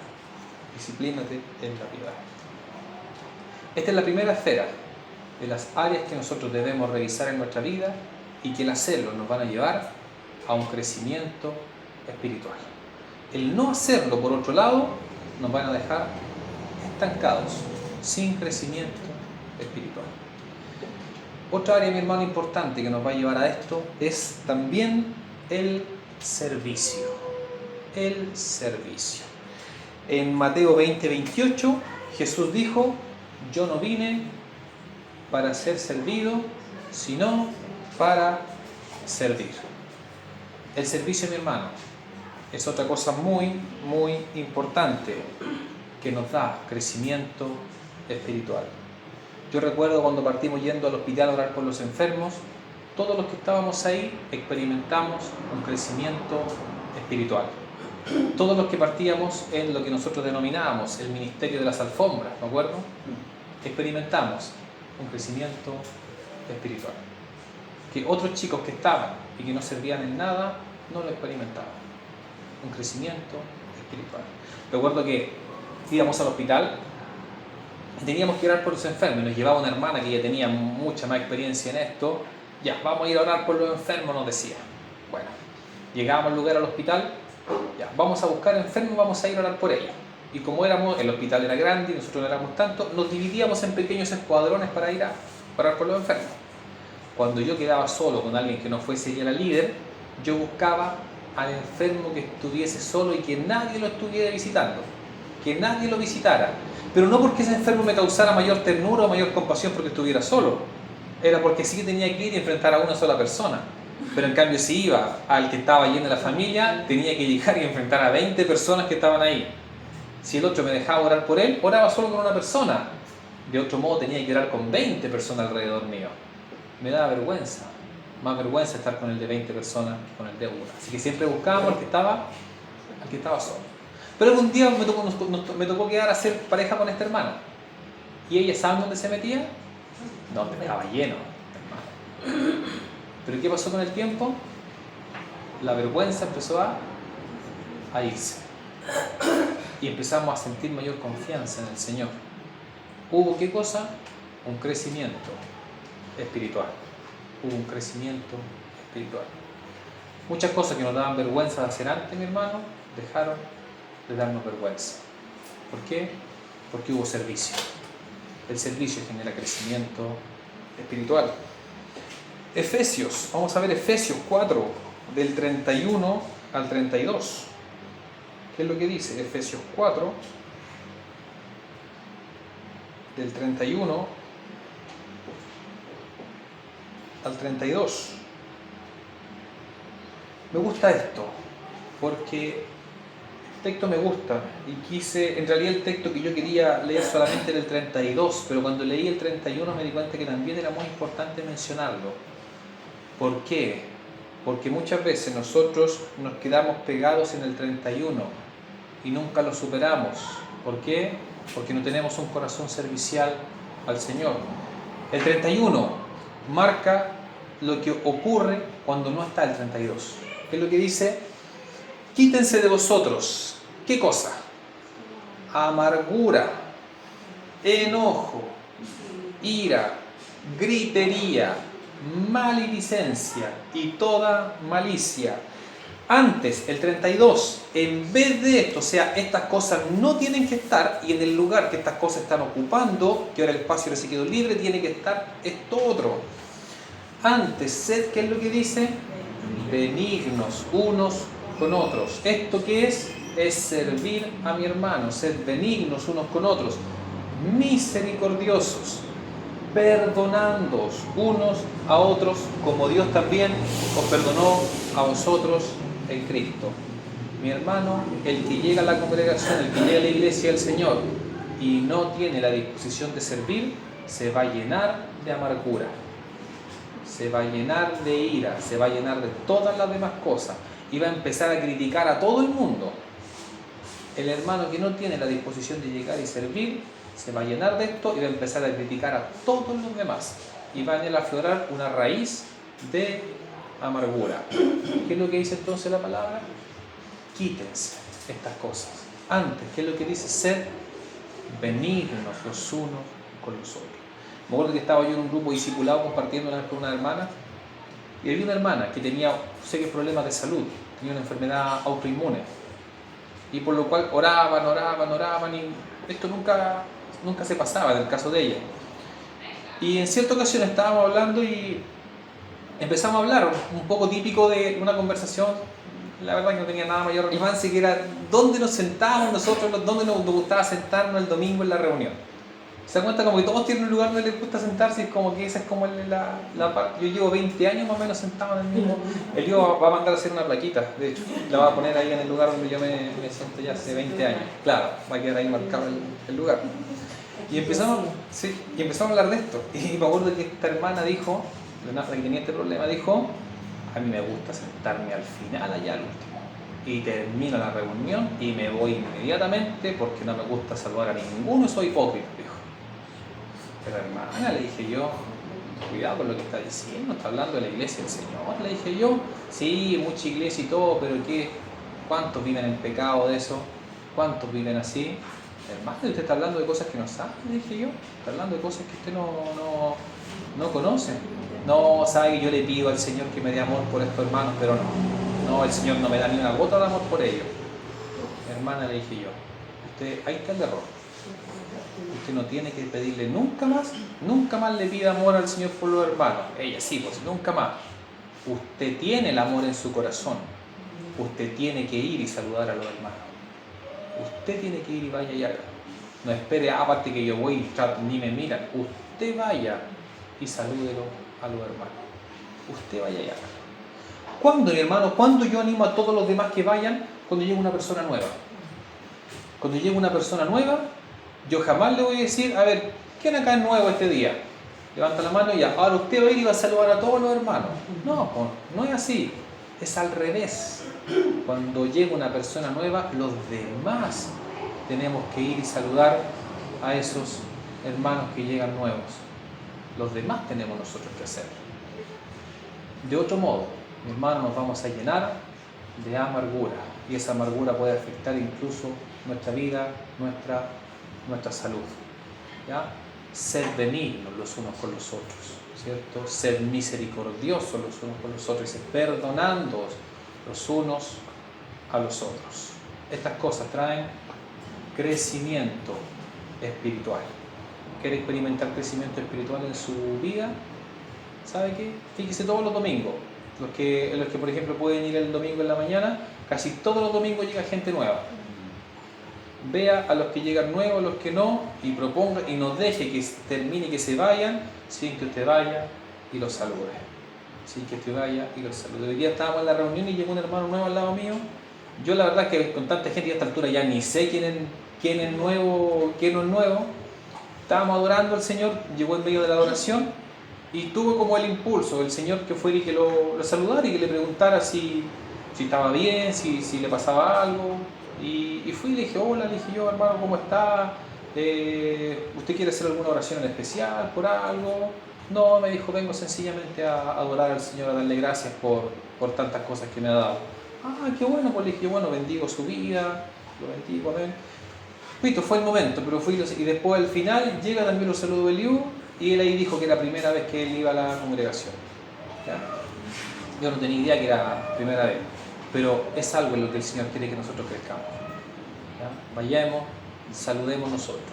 Disciplínate en la piedad. Esta es la primera esfera de las áreas que nosotros debemos revisar en nuestra vida y que el hacerlo nos van a llevar a un crecimiento espiritual. El no hacerlo, por otro lado, nos van a dejar estancados, sin crecimiento espiritual. Otra área, mi hermano, importante que nos va a llevar a esto es también el servicio. El servicio. En Mateo 20:28, Jesús dijo: yo no vine para ser servido, sino para servir. El servicio, mi hermano, es otra cosa muy, muy importante que nos da crecimiento espiritual. Yo recuerdo cuando partimos yendo al hospital a orar por los enfermos, todos los que estábamos ahí experimentamos un crecimiento espiritual. Todos los que partíamos en lo que nosotros denominábamos el ministerio de las alfombras, ¿me acuerdo? Experimentamos un crecimiento espiritual. Que otros chicos que estaban y que no servían en nada, no lo experimentaban. Un crecimiento espiritual. Recuerdo que íbamos al hospital y teníamos que orar por los enfermos. Nos llevaba una hermana que ya tenía mucha más experiencia en esto. Ya, vamos a ir a orar por los enfermos, nos decía. Bueno, llegábamos al lugar al hospital, ya, vamos a buscar enfermos, vamos a ir a orar por ellos. Y como el hospital era grande y nosotros no éramos tanto, nos dividíamos en pequeños escuadrones para ir a orar por los enfermos. Cuando yo quedaba solo con alguien que no fuese ella la líder, yo buscaba al enfermo que estuviese solo y que nadie lo estuviera visitando, que nadie lo visitara, pero no porque ese enfermo me causara mayor ternura o mayor compasión porque estuviera solo, era porque sí que tenía que ir y enfrentar a una sola persona. Pero en cambio, si iba al que estaba lleno de la familia, tenía que llegar y enfrentar a 20 personas que estaban ahí. Si el otro me dejaba orar por él, oraba solo con una persona. De otro modo tenía que orar con 20 personas alrededor mío. Me daba vergüenza. Más vergüenza estar con el de 20 personas que con el de una. Así que siempre buscábamos al que estaba solo. Pero algún día me tocó quedar a hacer pareja con esta hermana. ¿Y ella sabe dónde se metía? Donde estaba lleno, hermano. Pero ¿qué pasó con el tiempo? La vergüenza empezó a irse. Y empezamos a sentir mayor confianza en el Señor. ¿Hubo qué cosa? Un crecimiento espiritual. Hubo un crecimiento espiritual. Muchas cosas que nos daban vergüenza de hacer antes, mi hermano, dejaron de darnos vergüenza. ¿Por qué? Porque hubo servicio. El servicio genera crecimiento espiritual. Efesios, vamos a ver Efesios 4, del 31 al 32. ¿Qué es lo que dice? Efesios 4, del 31 al 32. Me gusta esto, porque el texto me gusta, y en realidad el texto que yo quería leer solamente era el 32, pero cuando leí el 31 me di cuenta que también era muy importante mencionarlo. ¿Por qué? Porque muchas veces nosotros nos quedamos pegados en el 31 y nunca lo superamos. ¿Por qué? Porque no tenemos un corazón servicial al Señor. El 31 marca lo que ocurre cuando no está el 32. ¿Qué es lo que dice? Quítense de vosotros. ¿Qué cosa? Amargura, enojo, ira, gritería, maledicencia y toda malicia. Antes, el 32, en vez de esto, o sea, estas cosas no tienen que estar, y en el lugar que estas cosas están ocupando, que ahora el espacio se quedó libre, tiene que estar esto otro. Antes, sed, ¿qué es lo que dice? Benignos unos con otros. ¿Esto qué es? Es servir a mi hermano, ser benignos unos con otros, misericordiosos, perdonándoos unos a otros, como Dios también os perdonó a vosotros en Cristo. Mi hermano, el que llega a la congregación, el que llega a la iglesia del Señor y no tiene la disposición de servir, se va a llenar de amargura, se va a llenar de ira, se va a llenar de todas las demás cosas y va a empezar a criticar a todo el mundo. El hermano que no tiene la disposición de llegar y servir se va a llenar de esto y va a empezar a criticar a todos los demás y va a aflorar una raíz de amargura. ¿Qué es lo que dice entonces la palabra? Quítense estas cosas. Antes, ¿qué es lo que dice? Ser benignos los unos con los otros. Me acuerdo que estaba yo en un grupo discipulado compartiendo con una hermana, y había una hermana que tenía serios problemas de salud, tenía una enfermedad autoinmune, y por lo cual oraban y esto nunca nunca se pasaba del caso de ella. Y en cierta ocasión estábamos hablando y empezamos a hablar, un poco típico de una conversación, la verdad que no tenía nada mayor relevancia, que era dónde nos sentábamos nosotros, dónde nos gustaba sentarnos el domingo en la reunión. Se da cuenta como que todos tienen un lugar donde les gusta sentarse y como que esa es como la parte. Yo llevo 20 años más o menos sentado en el mismo. El Diego va a mandar a hacer una plaquita, de hecho, la va a poner ahí en el lugar donde yo me siento ya hace 20 años. Claro, va a quedar ahí marcado el lugar. Y empezamos a hablar de esto. Y me acuerdo que esta hermana dijo, la que tenía este problema, dijo: a mí me gusta sentarme al final, allá al último. Y termino la reunión y me voy inmediatamente porque no me gusta saludar a ninguno, soy hipócrita, dijo. Pero hermana, le dije yo, cuidado con lo que está diciendo, está hablando de la iglesia del Señor, le dije yo. Sí, mucha iglesia y todo, pero ¿qué? ¿Cuántos viven en pecado de eso? ¿Cuántos viven así? Hermano, usted está hablando de cosas que no sabe, le dije yo. Está hablando de cosas que usted no conoce. No sabe que yo le pido al Señor que me dé amor por estos hermanos, pero no, el Señor no me da ni una gota de amor por ellos. Hermana, le dije yo, usted, ahí está el error. Usted no tiene que pedirle nunca más le pida amor al Señor por los hermanos. Ella sí, pues nunca más. Usted tiene el amor en su corazón. Usted tiene que ir y saludar a los hermanos. Usted tiene que ir y vaya y haga. No espere, aparte que yo voy y ni me miran. Usted vaya y salúdelo a los hermanos. Usted vaya y haga. ¿Cuándo, mi hermano? ¿Cuándo yo animo a todos los demás que vayan? Cuando llegue una persona nueva. Cuando llegue una persona nueva, yo jamás le voy a decir: a ver, ¿quién acá es nuevo este día? Levanta la mano y ya. Ahora usted va a ir y va a saludar a todos los hermanos. No es así. Es al revés. Cuando llega una persona nueva, los demás tenemos que ir y saludar a esos hermanos que llegan nuevos. Los demás tenemos nosotros que hacerlo. De otro modo, mi hermano, nos vamos a llenar de amargura. Y esa amargura puede afectar incluso nuestra vida, nuestra salud. ¿Ya? Sed benignos los unos con los otros, ¿cierto? Sed misericordiosos los unos con los otros, perdonándoos los unos a los otros. Estas cosas traen crecimiento espiritual. ¿Quiere experimentar crecimiento espiritual en su vida? ¿Sabe qué? Fíjese todos los domingos. Los que por ejemplo pueden ir el domingo en la mañana, casi todos los domingos llega gente nueva. Vea a los que llegan nuevos, a los que no, y proponga y nos deje que termine y que se vayan sin que usted vaya y los salude. Sin que usted vaya y los salude. Hoy día estábamos en la reunión y llegó un hermano nuevo al lado mío. Yo la verdad que con tanta gente a esta altura ya ni sé quién es nuevo, quién no es nuevo. Estábamos adorando al Señor, llegó en medio de la adoración y tuvo como el impulso, el Señor que fue y que lo saludara y que le preguntara si estaba bien, si le pasaba algo. Y fui y le dije: hola, le dije yo, hermano, ¿cómo está? ¿Usted quiere hacer alguna oración en especial por algo? No, me dijo: vengo sencillamente a adorar al Señor, a darle gracias por tantas cosas que me ha dado. Ah, qué bueno, pues le dije: bueno, bendigo su vida, lo bendigo, amén. Listo, fue el momento, pero fui y después al final llega también los saludos de Eliú y él ahí dijo que era la primera vez que él iba a la congregación. ¿Ya? Yo no tenía idea que era la primera vez. Pero es algo en lo que el Señor quiere que nosotros crezcamos. ¿Ya? Vayamos y saludemos nosotros.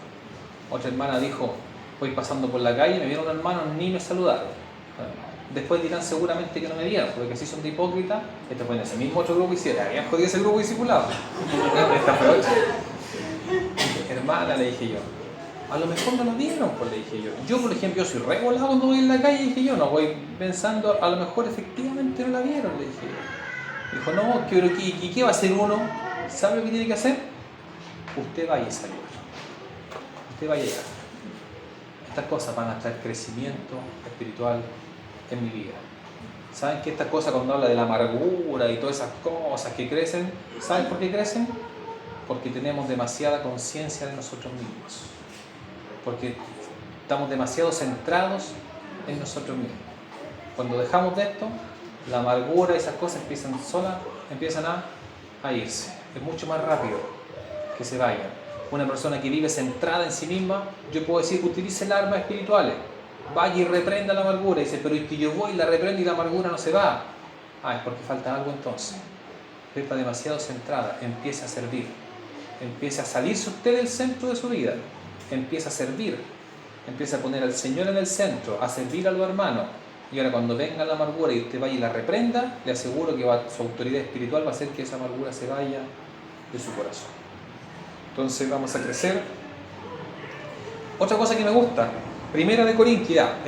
Otra hermana dijo: voy pasando por la calle, me vieron un hermano, ni me saludaron. Después dirán seguramente que no me vieron, porque así son de hipócritas. Esto fue en ese mismo otro grupo y hicieron, habían jodido ese grupo discipulado. Esta fue otra. Hermana, le dije yo, a lo mejor no lo vieron, pues le dije yo. Yo, por ejemplo, yo soy regulado cuando voy en la calle, dije yo, no voy pensando, a lo mejor efectivamente no la vieron, le dije yo. Dijo: no, pero ¿qué va a hacer uno? ¿Sabe lo que tiene que hacer? Usted vaya a saludar. Usted vaya a llegar. Estas cosas van a traer crecimiento espiritual en mi vida. ¿Saben que estas cosas, cuando habla de la amargura y todas esas cosas que crecen, ¿saben por qué crecen? Porque tenemos demasiada conciencia de nosotros mismos. Porque estamos demasiado centrados en nosotros mismos. Cuando dejamos de esto, la amargura y esas cosas empiezan a irse. Es mucho más rápido que se vayan. Una persona que vive centrada en sí misma, yo puedo decir que utilice las armas espirituales. Vaya y reprenda la amargura. Y dice: pero es que yo voy y la reprendo y la amargura no se va. Es porque falta algo entonces. Usted está demasiado centrada. Empiece a servir. Empiece a salirse usted del centro de su vida. empieza a servir, empieza a poner al Señor en el centro, a servir a los hermanos. Y ahora cuando venga la amargura y usted vaya y la reprenda, le aseguro que su autoridad espiritual va a hacer que esa amargura se vaya de su corazón. Entonces vamos a crecer. Otra cosa que me gusta, Primera de Corintios, ya,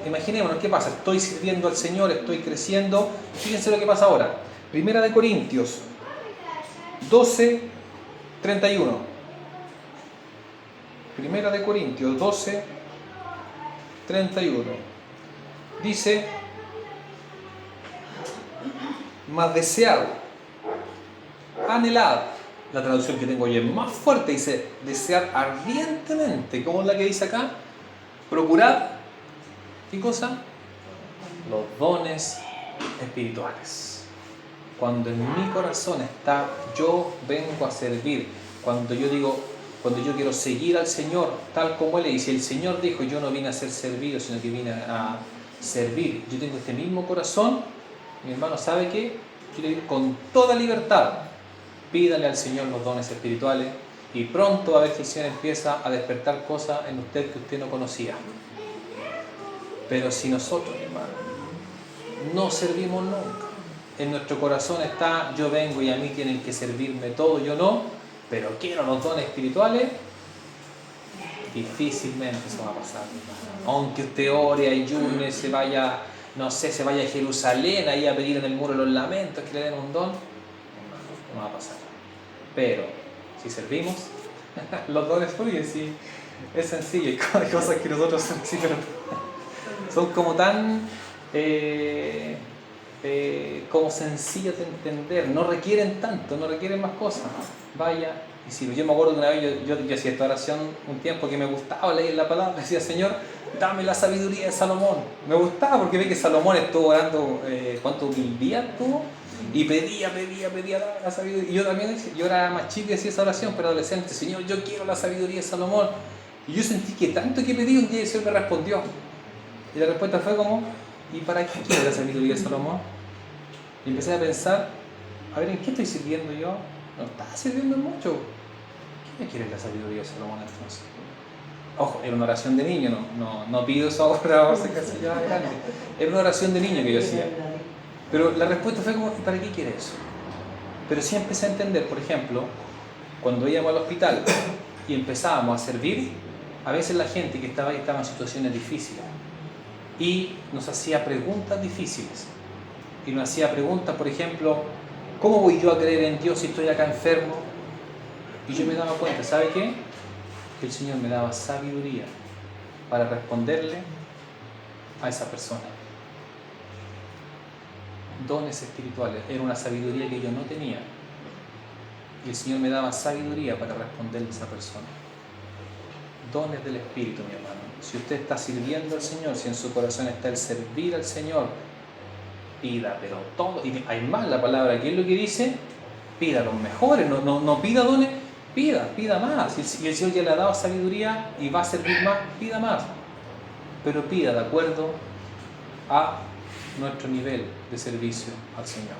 imaginémonos qué pasa, estoy sirviendo al Señor, estoy creciendo, fíjense lo que pasa ahora. Primera de Corintios 12, 31. Primera de Corintios 12, 31. Dice, mas desead, anhelad. La traducción que tengo hoy es más fuerte, dice, desead ardientemente. ¿Cómo es la que dice acá? Procurad, ¿qué cosa? Los dones espirituales. Cuando en mi corazón está, yo vengo a servir. Cuando yo quiero seguir al Señor tal como Él es, y si el Señor dijo, yo no vine a ser servido, sino que vine a servir, yo tengo este mismo corazón, mi hermano, ¿sabe qué? Yo le digo con toda libertad, pídale al Señor los dones espirituales y pronto a ver si el Señor empieza a despertar cosas en usted que usted no conocía. Pero si nosotros, mi hermano, no servimos nunca, en nuestro corazón está, yo vengo y a mí tienen que servirme todo, yo no, pero quiero los dones espirituales, difícilmente eso va a pasar. Aunque usted ore, ayune, se vaya a Jerusalén ahí a pedir en el muro de los lamentos que le den un don, no va a pasar. Pero si servimos, los dones fluyen, sí, es sencillo. Hay cosas que nosotros son como tan como sencillas de entender, no requieren tanto, no requieren más cosas. Vaya y sirve. Yo me acuerdo que una vez yo hacía esta oración un tiempo que me gustaba leer la palabra, decía, Señor, dame la sabiduría de Salomón. Me gustaba porque ve que Salomón estuvo orando, ¿cuántos 1000 días tuvo? Y pedía la sabiduría. Y yo también, yo era más chico y hacía esa oración, pero adolescente, Señor, yo quiero la sabiduría de Salomón. Y yo sentí que tanto que pedí, un día el Señor me respondió. Y la respuesta fue como, ¿y para qué quiero la sabiduría de Salomón? Y empecé a pensar, a ver, ¿en qué estoy sirviendo yo? No estaba sirviendo mucho. ¿Qué me quiere la sabiduría de Salomón entonces? Ojo, era una oración de niño, no pido eso ahora, casi ya grande. Era una oración de niño que yo hacía. Pero la respuesta fue como, ¿para qué quiere eso? Pero sí empecé a entender, por ejemplo, cuando íbamos al hospital y empezábamos a servir, a veces la gente que estaba ahí estaba en situaciones difíciles y nos hacía preguntas difíciles. Y nos hacía preguntas, por ejemplo, ¿cómo voy yo a creer en Dios si estoy acá enfermo? Y yo me daba cuenta, ¿sabe qué? Que el Señor me daba sabiduría para responderle a esa persona. Dones espirituales, era una sabiduría que yo no tenía. Y el Señor me daba sabiduría para responderle a esa persona. Dones del Espíritu, mi hermano. Si usted está sirviendo al Señor, si en su corazón está el servir al Señor, pida, pero todo. Y hay más la palabra, ¿qué es lo que dice? Pida los mejores, no pida dones, pida más. Y el Señor ya le ha dado sabiduría y va a servir más, pida más. Pero pida de acuerdo a nuestro nivel de servicio al Señor.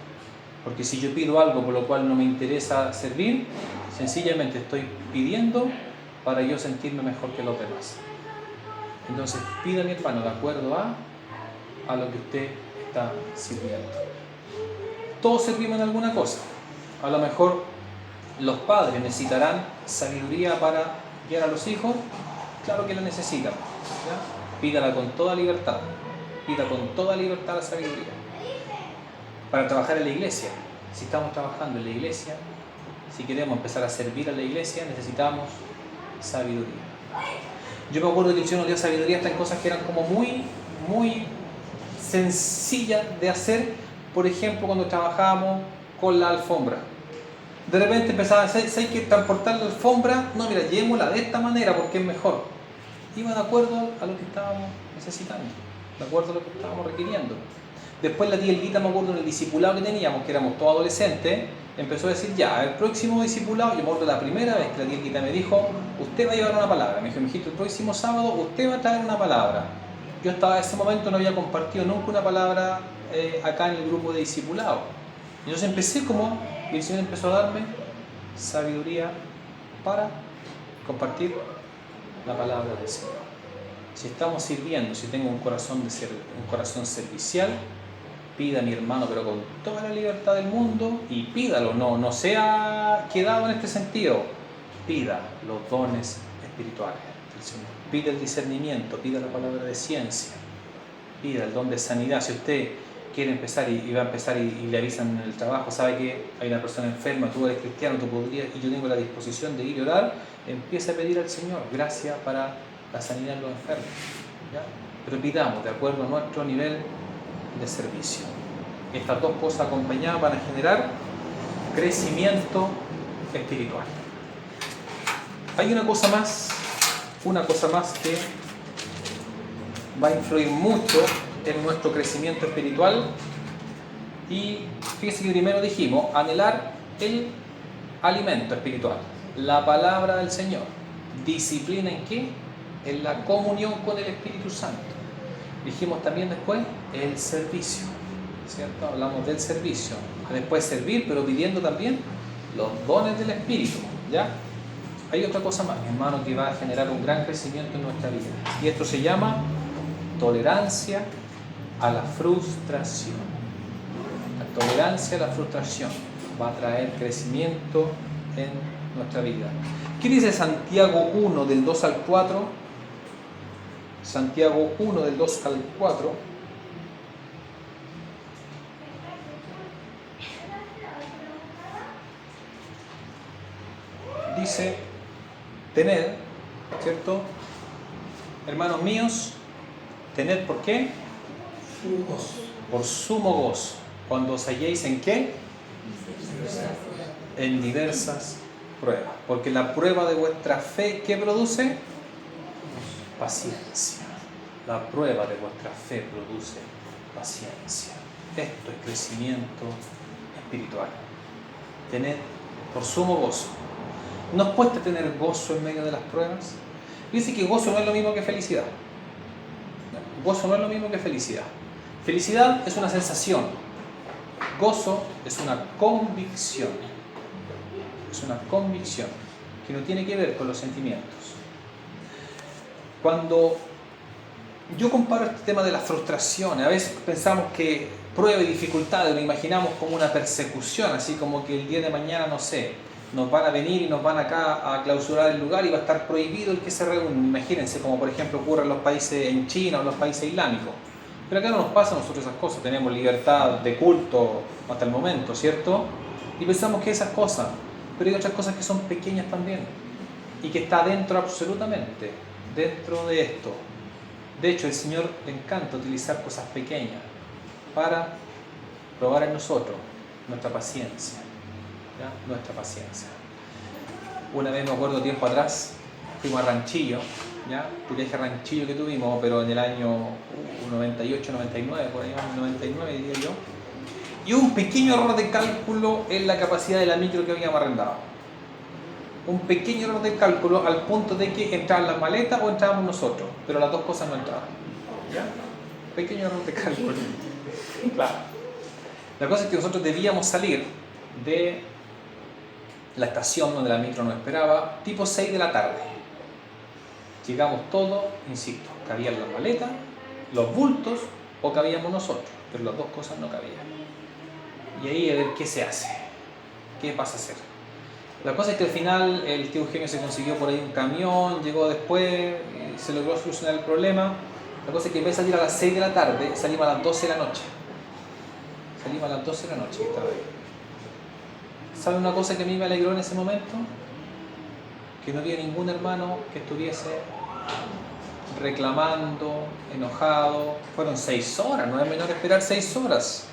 Porque si yo pido algo por lo cual no me interesa servir, sencillamente estoy pidiendo para yo sentirme mejor que los demás. Entonces pida, mi hermano, de acuerdo a lo que usted está sirviendo. Todos servimos en alguna cosa. A lo mejor los padres necesitarán sabiduría para guiar a los hijos. Claro que la necesitan, ¿ya? Pídala con toda libertad. Pida con toda libertad la sabiduría. Para trabajar en la iglesia, si estamos trabajando en la iglesia, si queremos empezar a servir a la iglesia, necesitamos sabiduría. Yo me acuerdo que el Señor nos dio sabiduría hasta en cosas que eran como muy sencillas de hacer. Por ejemplo, cuando trabajábamos con la alfombra. De repente empezaba a decir, si hay que transportar la alfombra, no, mira, llevémosla de esta manera porque es mejor. Iba de acuerdo a lo que estábamos necesitando, de acuerdo a lo que estábamos requiriendo. Después la tía Elguita, me acuerdo en el discipulado que teníamos, que éramos todos adolescentes, empezó a decir, ya, el próximo discipulado, yo me acuerdo la primera vez que la tía Elguita me dijo, usted va a llevar una palabra. Me dijo, mijito, el próximo sábado usted va a traer una palabra. Yo estaba en ese momento, no había compartido nunca una palabra acá en el grupo de discipulado. Y entonces empecé y el Señor empezó a darme sabiduría para compartir la palabra del Señor. Si estamos sirviendo, si tengo un corazón servicial, pida a mi hermano, pero con toda la libertad del mundo, y pídalo, no sea quedado en este sentido. Pida los dones espirituales del Señor. Pida el discernimiento, pida la palabra de ciencia, pida el don de sanidad. Si usted quiere empezar y va a empezar y le avisan en el trabajo, sabe que hay una persona enferma, tú eres cristiano, tú podrías, y yo tengo la disposición de ir y orar, empieza a pedir al Señor gracia para la sanidad de los enfermos, ¿ya? Pero pidamos de acuerdo a nuestro nivel de servicio. Estas dos cosas acompañadas van a generar crecimiento espiritual. Hay una cosa más que va a influir mucho en nuestro crecimiento espiritual, y fíjese que primero dijimos anhelar el alimento espiritual, la palabra del Señor. ¿Disciplina en qué? En la comunión con el Espíritu Santo. Dijimos también después el servicio, ¿cierto? Hablamos del servicio, después servir, pero pidiendo también los dones del Espíritu, ¿ya? Hay otra cosa más, mi hermano, que va a generar un gran crecimiento en nuestra vida, y esto se llama tolerancia a la frustración. La tolerancia a la frustración va a traer crecimiento en nuestra vida. ¿Qué dice Santiago 1 del 2 al 4? Santiago 1 del 2 al 4. Dice, tened, ¿cierto? Hermanos míos, tened, ¿por qué? Por sumo gozo. Cuando os halléis ¿en qué? En diversas pruebas. Porque la prueba de vuestra fe, ¿qué produce? Paciencia. La prueba de vuestra fe produce paciencia. Esto es crecimiento espiritual. Tened por sumo gozo. ¿Nos cuesta tener gozo en medio de las pruebas? Dice que gozo no es lo mismo que felicidad. Gozo no es lo mismo que felicidad. Felicidad es una sensación. Gozo es una convicción. Es una convicción que no tiene que ver con los sentimientos. Cuando yo comparo este tema de las frustraciones, a veces pensamos que pruebas y dificultades lo imaginamos como una persecución, así como que el día de mañana, no sé, nos van a venir y nos van acá a clausurar el lugar y va a estar prohibido el que se reúne. Imagínense, como por ejemplo ocurre en los países, en China o en los países islámicos. Pero acá no nos pasa a nosotros esas cosas, tenemos libertad de culto hasta el momento, ¿cierto? Y pensamos que esas cosas, pero hay otras cosas que son pequeñas también, y que está dentro absolutamente, dentro de esto. De hecho, al Señor le encanta utilizar cosas pequeñas para probar en nosotros nuestra paciencia, ¿ya? Nuestra paciencia. Una vez, me acuerdo tiempo atrás, fuimos a Ranchillo, ¿ya? Un viaje a Ranchillo que tuvimos, pero en el año 98, 99, por ahí, 99 diría yo, y un pequeño error de cálculo en la capacidad de la micro que habíamos arrendado. Un pequeño error de cálculo al punto de que entraban las maletas o entrábamos nosotros, pero las dos cosas no entraban, ¿ya? Pequeño error de cálculo. Claro. La cosa es que nosotros debíamos salir de la estación donde la micro nos esperaba, tipo 6 de la tarde. Llegamos todos, insisto, cabían las maletas, los bultos, o cabíamos nosotros, pero las dos cosas no cabían. Y ahí a ver qué se hace, qué pasa a hacer. La cosa es que al final el tío Eugenio se consiguió por ahí un camión, llegó después, se logró solucionar el problema. La cosa es que en vez de salir a las 6 de la tarde, salimos a las 12 de la noche. Salimos a las 12 de la noche que estaba ahí. ¿Sabe una cosa que a mí me alegró en ese momento? Que no había ningún hermano que estuviese reclamando, enojado. Fueron 6 horas, no es menor esperar 6 horas.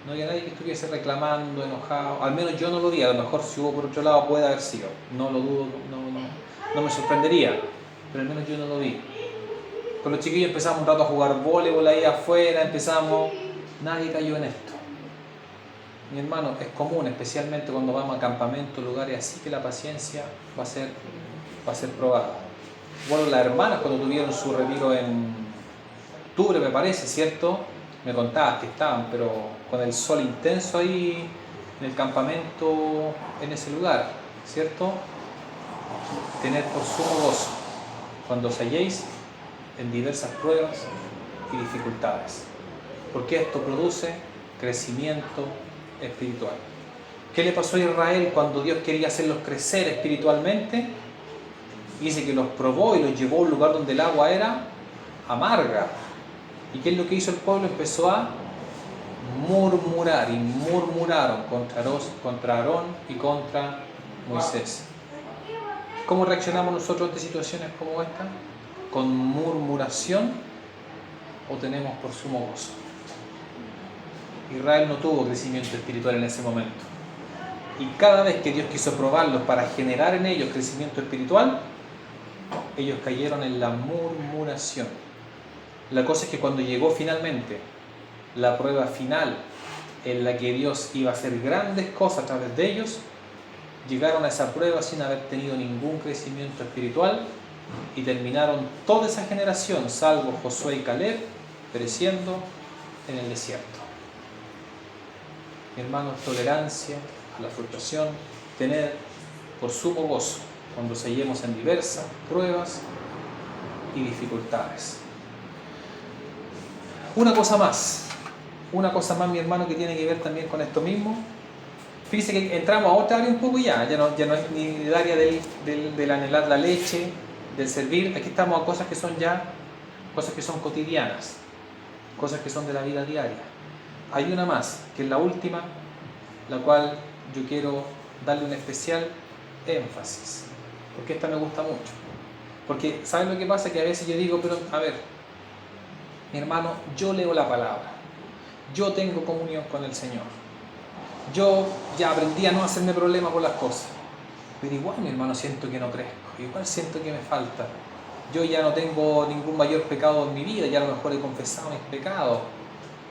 No había nadie que estuviese reclamando, enojado. Al menos yo no lo vi, a lo mejor si hubo por otro lado puede haber sido. No lo dudo, no me sorprendería, pero al menos yo no lo vi. Con los chiquillos empezamos un rato a jugar voleibol ahí afuera, nadie cayó en esto. Mi hermano, es común, especialmente cuando vamos a campamentos, lugares así, que la paciencia va a ser probada. Bueno, las hermanas cuando tuvieron su retiro en octubre, me parece, ¿cierto? Me contabas que estaban, pero con el sol intenso ahí en el campamento, en ese lugar, ¿cierto? Tener por sumo gozo cuando os halléis en diversas pruebas y dificultades, porque esto produce crecimiento espiritual. ¿Qué le pasó a Israel cuando Dios quería hacerlos crecer espiritualmente? Dice que los probó y los llevó a un lugar donde el agua era amarga. ¿Y qué es lo que hizo el pueblo? Empezó a murmurar, y murmuraron contra Aarón y contra Moisés. ¿Cómo reaccionamos nosotros ante situaciones como esta? ¿Con murmuración o tenemos por sumo gozo? Israel no tuvo crecimiento espiritual en ese momento. Y cada vez que Dios quiso probarlos para generar en ellos crecimiento espiritual, ellos cayeron en la murmuración. La cosa es que cuando llegó finalmente la prueba final en la que Dios iba a hacer grandes cosas a través de ellos, llegaron a esa prueba sin haber tenido ningún crecimiento espiritual y terminaron toda esa generación, salvo Josué y Caleb, pereciendo en el desierto. Mi hermano, tolerancia a la frustración, tener por sumo gozo cuando se hallemos en diversas pruebas y dificultades. Una cosa más, mi hermano, que tiene que ver también con esto mismo. Fíjese que entramos a otra área un poco ya no es ni el área del anhelar la leche, del servir. Aquí estamos a cosas que son cotidianas, cosas que son de la vida diaria. Hay una más, que es la última, la cual yo quiero darle un especial énfasis, porque esta me gusta mucho. Porque, ¿saben lo que pasa? Que a veces yo digo, pero a ver, mi hermano, yo leo la palabra, yo tengo comunión con el Señor, yo ya aprendí a no hacerme problema por las cosas, pero igual, mi hermano, siento que no crezco, igual siento que me falta. Yo ya no tengo ningún mayor pecado en mi vida, ya a lo mejor he confesado mis pecados,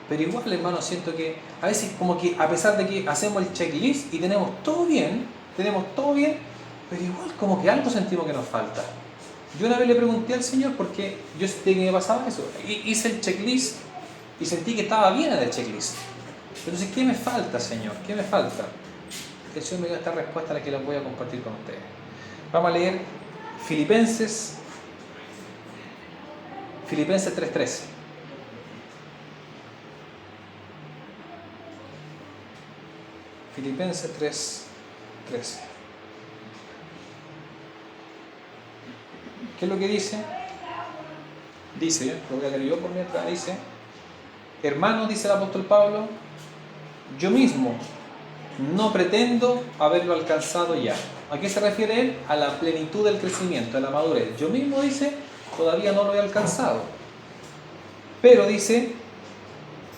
pero igual, hermano, siento que a veces como que a pesar de que hacemos el checklist y tenemos todo bien, pero igual como que algo sentimos que nos falta. Yo una vez le pregunté al Señor porque yo sentí que me pasaba eso. Hice el checklist y sentí que estaba bien en el checklist. Entonces, ¿qué me falta, Señor? ¿Qué me falta? El Señor me dio esta respuesta a la que la voy a compartir con ustedes. Vamos a leer Filipenses 3:13. Filipenses 3:13. ¿Qué es lo que dice? Dice, lo voy a leer yo por mientras, dice: hermano, dice el apóstol Pablo, yo mismo no pretendo haberlo alcanzado ya. ¿A qué se refiere él? A la plenitud del crecimiento, a la madurez. Yo mismo, dice, todavía no lo he alcanzado. Pero dice,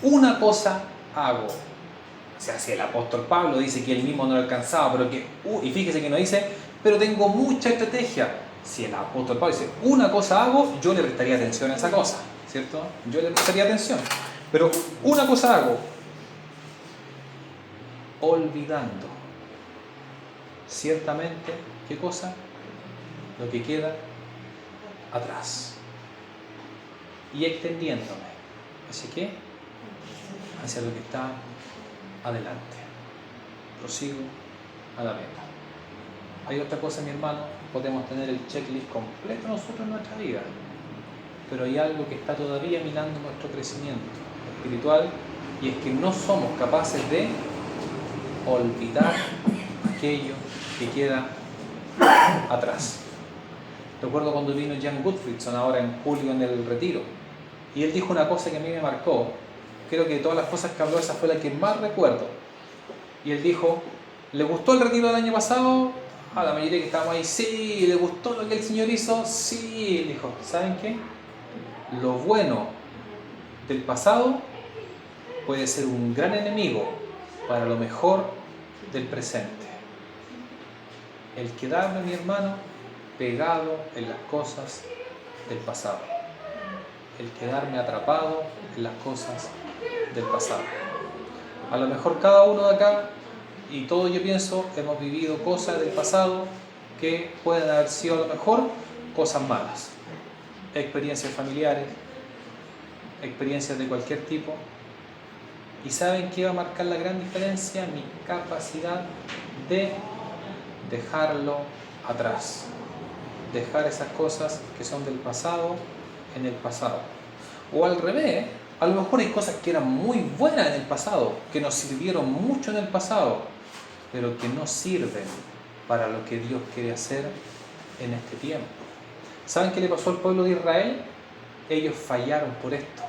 una cosa hago. O sea, si el apóstol Pablo dice que él mismo no lo ha alcanzado, pero que, y fíjese que no dice, pero tengo mucha estrategia. Si el apóstol Pablo dice, una cosa hago, yo le prestaría atención a esa cosa, ¿cierto? Yo le prestaría atención. Pero una cosa hago, olvidando ciertamente, ¿qué cosa? Lo que queda atrás. Y extendiéndome. Así que, hacia lo que está adelante. Prosigo a la meta. Hay otra cosa, mi hermano, podemos tener el checklist completo nosotros en nuestra vida, pero hay algo que está todavía minando nuestro crecimiento espiritual, y es que no somos capaces de olvidar aquello que queda atrás. Recuerdo cuando vino Jan Gottfriedson ahora en julio en el retiro, y él dijo una cosa que a mí me marcó. Creo que de todas las cosas que habló, esa fue la que más recuerdo. Y él dijo, ¿le gustó el retiro del año pasado? A la mayoría que estábamos ahí, sí. ¿Le gustó lo que el Señor hizo? Sí. Él dijo, ¿saben qué? Lo bueno del pasado puede ser un gran enemigo para lo mejor del presente. El quedarme, mi hermano, pegado en las cosas del pasado. El quedarme atrapado en las cosas del pasado. A lo mejor cada uno de acá, y todos, yo pienso, hemos vivido cosas del pasado que pueden haber sido a lo mejor cosas malas. Experiencias familiares, experiencias de cualquier tipo. ¿Y saben qué va a marcar la gran diferencia? Mi capacidad de dejarlo atrás. dejar esas cosas que son del pasado en el pasado. O al revés, a lo mejor hay cosas que eran muy buenas en el pasado, que nos sirvieron mucho en el pasado, pero que no sirven para lo que Dios quiere hacer en este tiempo. ¿Saben qué le pasó al pueblo de Israel? Ellos fallaron por esto.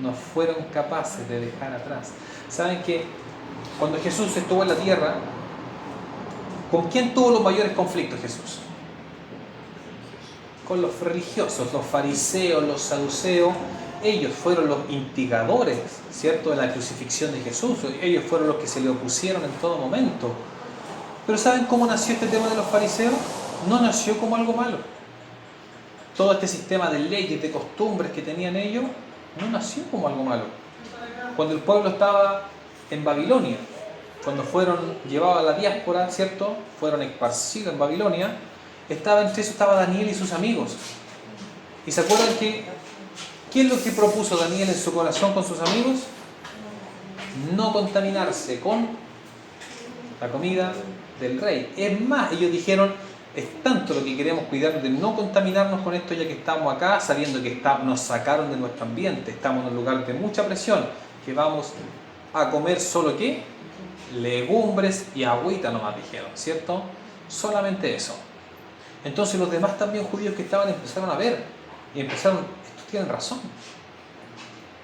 No fueron capaces de dejar atrás. ¿Saben que cuando Jesús estuvo en la tierra, con quién tuvo los mayores conflictos Jesús? Con los religiosos, los fariseos, los saduceos. Ellos fueron los instigadores, ¿cierto?, de la crucifixión de Jesús. Ellos fueron los que se le opusieron en todo momento. Pero ¿saben cómo nació este tema de los fariseos? No nació como algo malo. Todo este sistema de leyes, de costumbres que tenían ellos, no nació como algo malo. Cuando el pueblo estaba en Babilonia, cuando fueron llevados a la diáspora, ¿cierto?, fueron esparcidos en Babilonia, entre eso estaba Daniel y sus amigos. ¿Y se acuerdan qué es lo que propuso Daniel en su corazón con sus amigos? No contaminarse con la comida del rey. Es más, ellos dijeron, es tanto lo que queremos cuidar de no contaminarnos con esto ya que estamos acá, sabiendo que nos sacaron de nuestro ambiente, estamos en un lugar de mucha presión, que vamos a comer solo ¿qué? Legumbres y agüita nomás dijeron, ¿cierto? Solamente eso. Entonces los demás también judíos que estaban empezaron a ver y empezaron, estos tienen razón.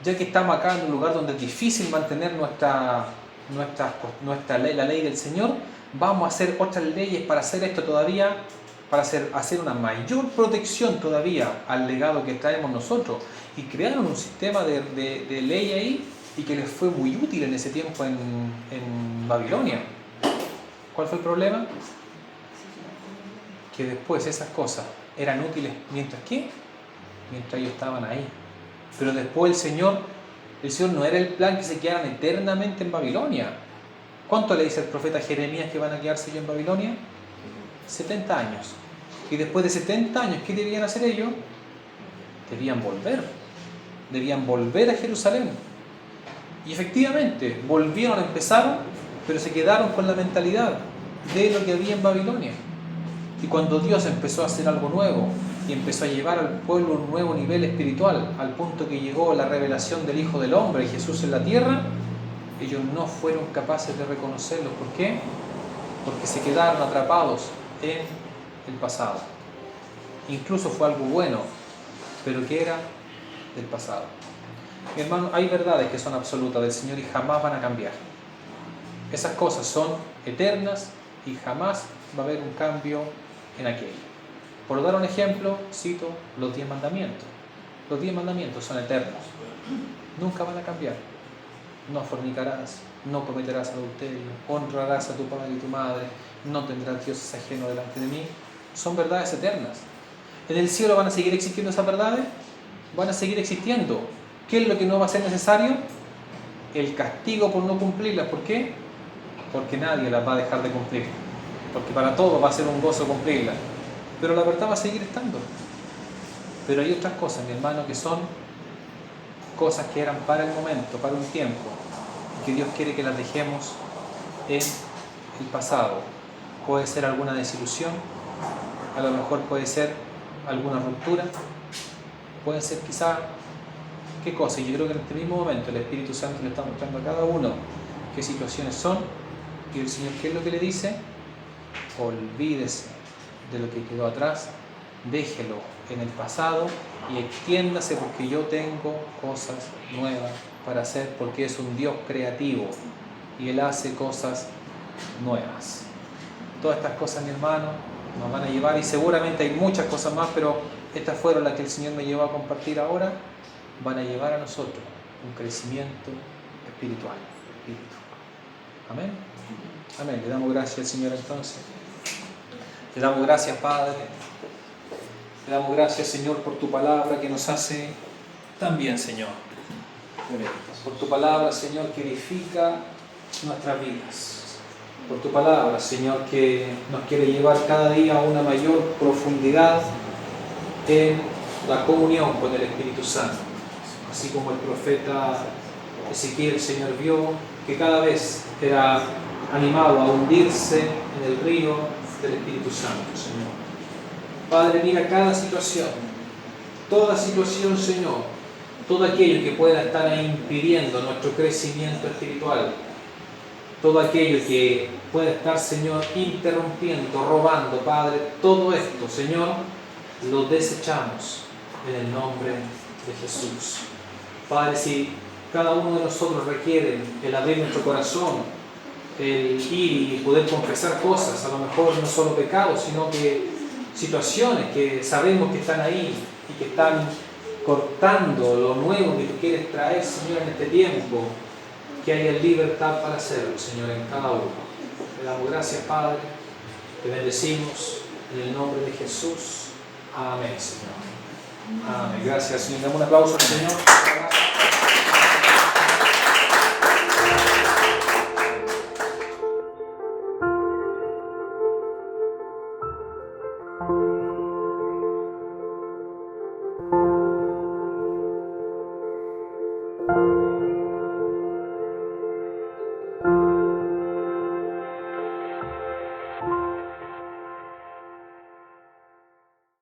Ya que estamos acá en un lugar donde es difícil mantener nuestra ley, la ley del Señor, vamos a hacer otras leyes para hacer esto todavía, para hacer una mayor protección todavía al legado que traemos nosotros. Y crearon un sistema de ley ahí y que les fue muy útil en ese tiempo en Babilonia. ¿Cuál fue el problema? Que después esas cosas eran útiles mientras ellos estaban ahí. Pero después el Señor no era el plan que se quedaran eternamente en Babilonia. ¿Cuánto le dice el profeta Jeremías que van a quedarse ellos en Babilonia? 70 años. Y después de 70 años, ¿qué debían hacer ellos? Debían volver a Jerusalén. Y efectivamente, volvieron, empezaron, pero se quedaron con la mentalidad de lo que había en Babilonia. Y cuando Dios empezó a hacer algo nuevo y empezó a llevar al pueblo a un nuevo nivel espiritual, al punto que llegó la revelación del Hijo del Hombre, Jesús en la tierra, ellos no fueron capaces de reconocerlo. ¿Por qué? Porque se quedaron atrapados en el pasado. Incluso fue algo bueno, pero que era del pasado. Mi hermano, hay verdades que son absolutas del Señor y jamás van a cambiar. Esas cosas son eternas y jamás va a haber un cambio en aquello. Por dar un ejemplo, cito los 10 mandamientos. Los 10 mandamientos son eternos. Nunca van a cambiar. No fornicarás, no cometerás adulterio, honrarás a tu padre y tu madre, no tendrás dioses ajenos delante de mí. Son verdades eternas. ¿En el cielo van a seguir existiendo esas verdades? Van a seguir existiendo. ¿Qué es lo que no va a ser necesario? El castigo por no cumplirlas. ¿Por qué? Porque nadie las va a dejar de cumplir. Porque para todos va a ser un gozo cumplirlas. Pero la verdad va a seguir estando. Pero hay otras cosas, mi hermano, que son cosas que eran para el momento, para un tiempo, y que Dios quiere que las dejemos en el pasado. Puede ser alguna desilusión, a lo mejor puede ser alguna ruptura, puede ser quizá qué cosa. Y yo creo que en este mismo momento el Espíritu Santo le está mostrando a cada uno qué situaciones son, y el Señor, ¿qué es lo que le dice? Olvídese de lo que quedó atrás, déjelo en el pasado y extiéndase, porque yo tengo cosas nuevas para hacer, porque es un Dios creativo y Él hace cosas nuevas. Todas estas cosas, mi hermano, nos van a llevar, y seguramente hay muchas cosas más, pero estas fueron las que el Señor me llevó a compartir ahora, van a llevar a nosotros un crecimiento espiritual. Amén. Amén. Le damos gracias al Señor entonces. Le damos gracias, Padre. Le damos gracias, Señor, por tu palabra que nos hace tan bien, Señor. Por tu palabra, Señor, que edifica nuestras vidas. Por tu palabra, Señor, que nos quiere llevar cada día a una mayor profundidad en la comunión con el Espíritu Santo. Así como el profeta Ezequiel, Señor, vio que cada vez era animado a hundirse en el río del Espíritu Santo, Señor. Padre, mira cada situación, toda situación, Señor, todo aquello que pueda estar ahí impidiendo nuestro crecimiento espiritual, todo aquello que pueda estar, Señor, interrumpiendo, robando, Padre, todo esto, Señor, lo desechamos en el nombre de Jesús. Padre, si cada uno de nosotros requiere el abrir nuestro corazón, el ir y poder confesar cosas, a lo mejor no solo pecados, sino que situaciones que sabemos que están ahí y que están cortando lo nuevo que tú quieres traer, Señor, en este tiempo, que haya libertad para hacerlo, Señor, en cada uno. Te damos gracias, Padre, te bendecimos en el nombre de Jesús. Amén, Señor. Amén. Gracias, Señor. Damos un aplauso al Señor.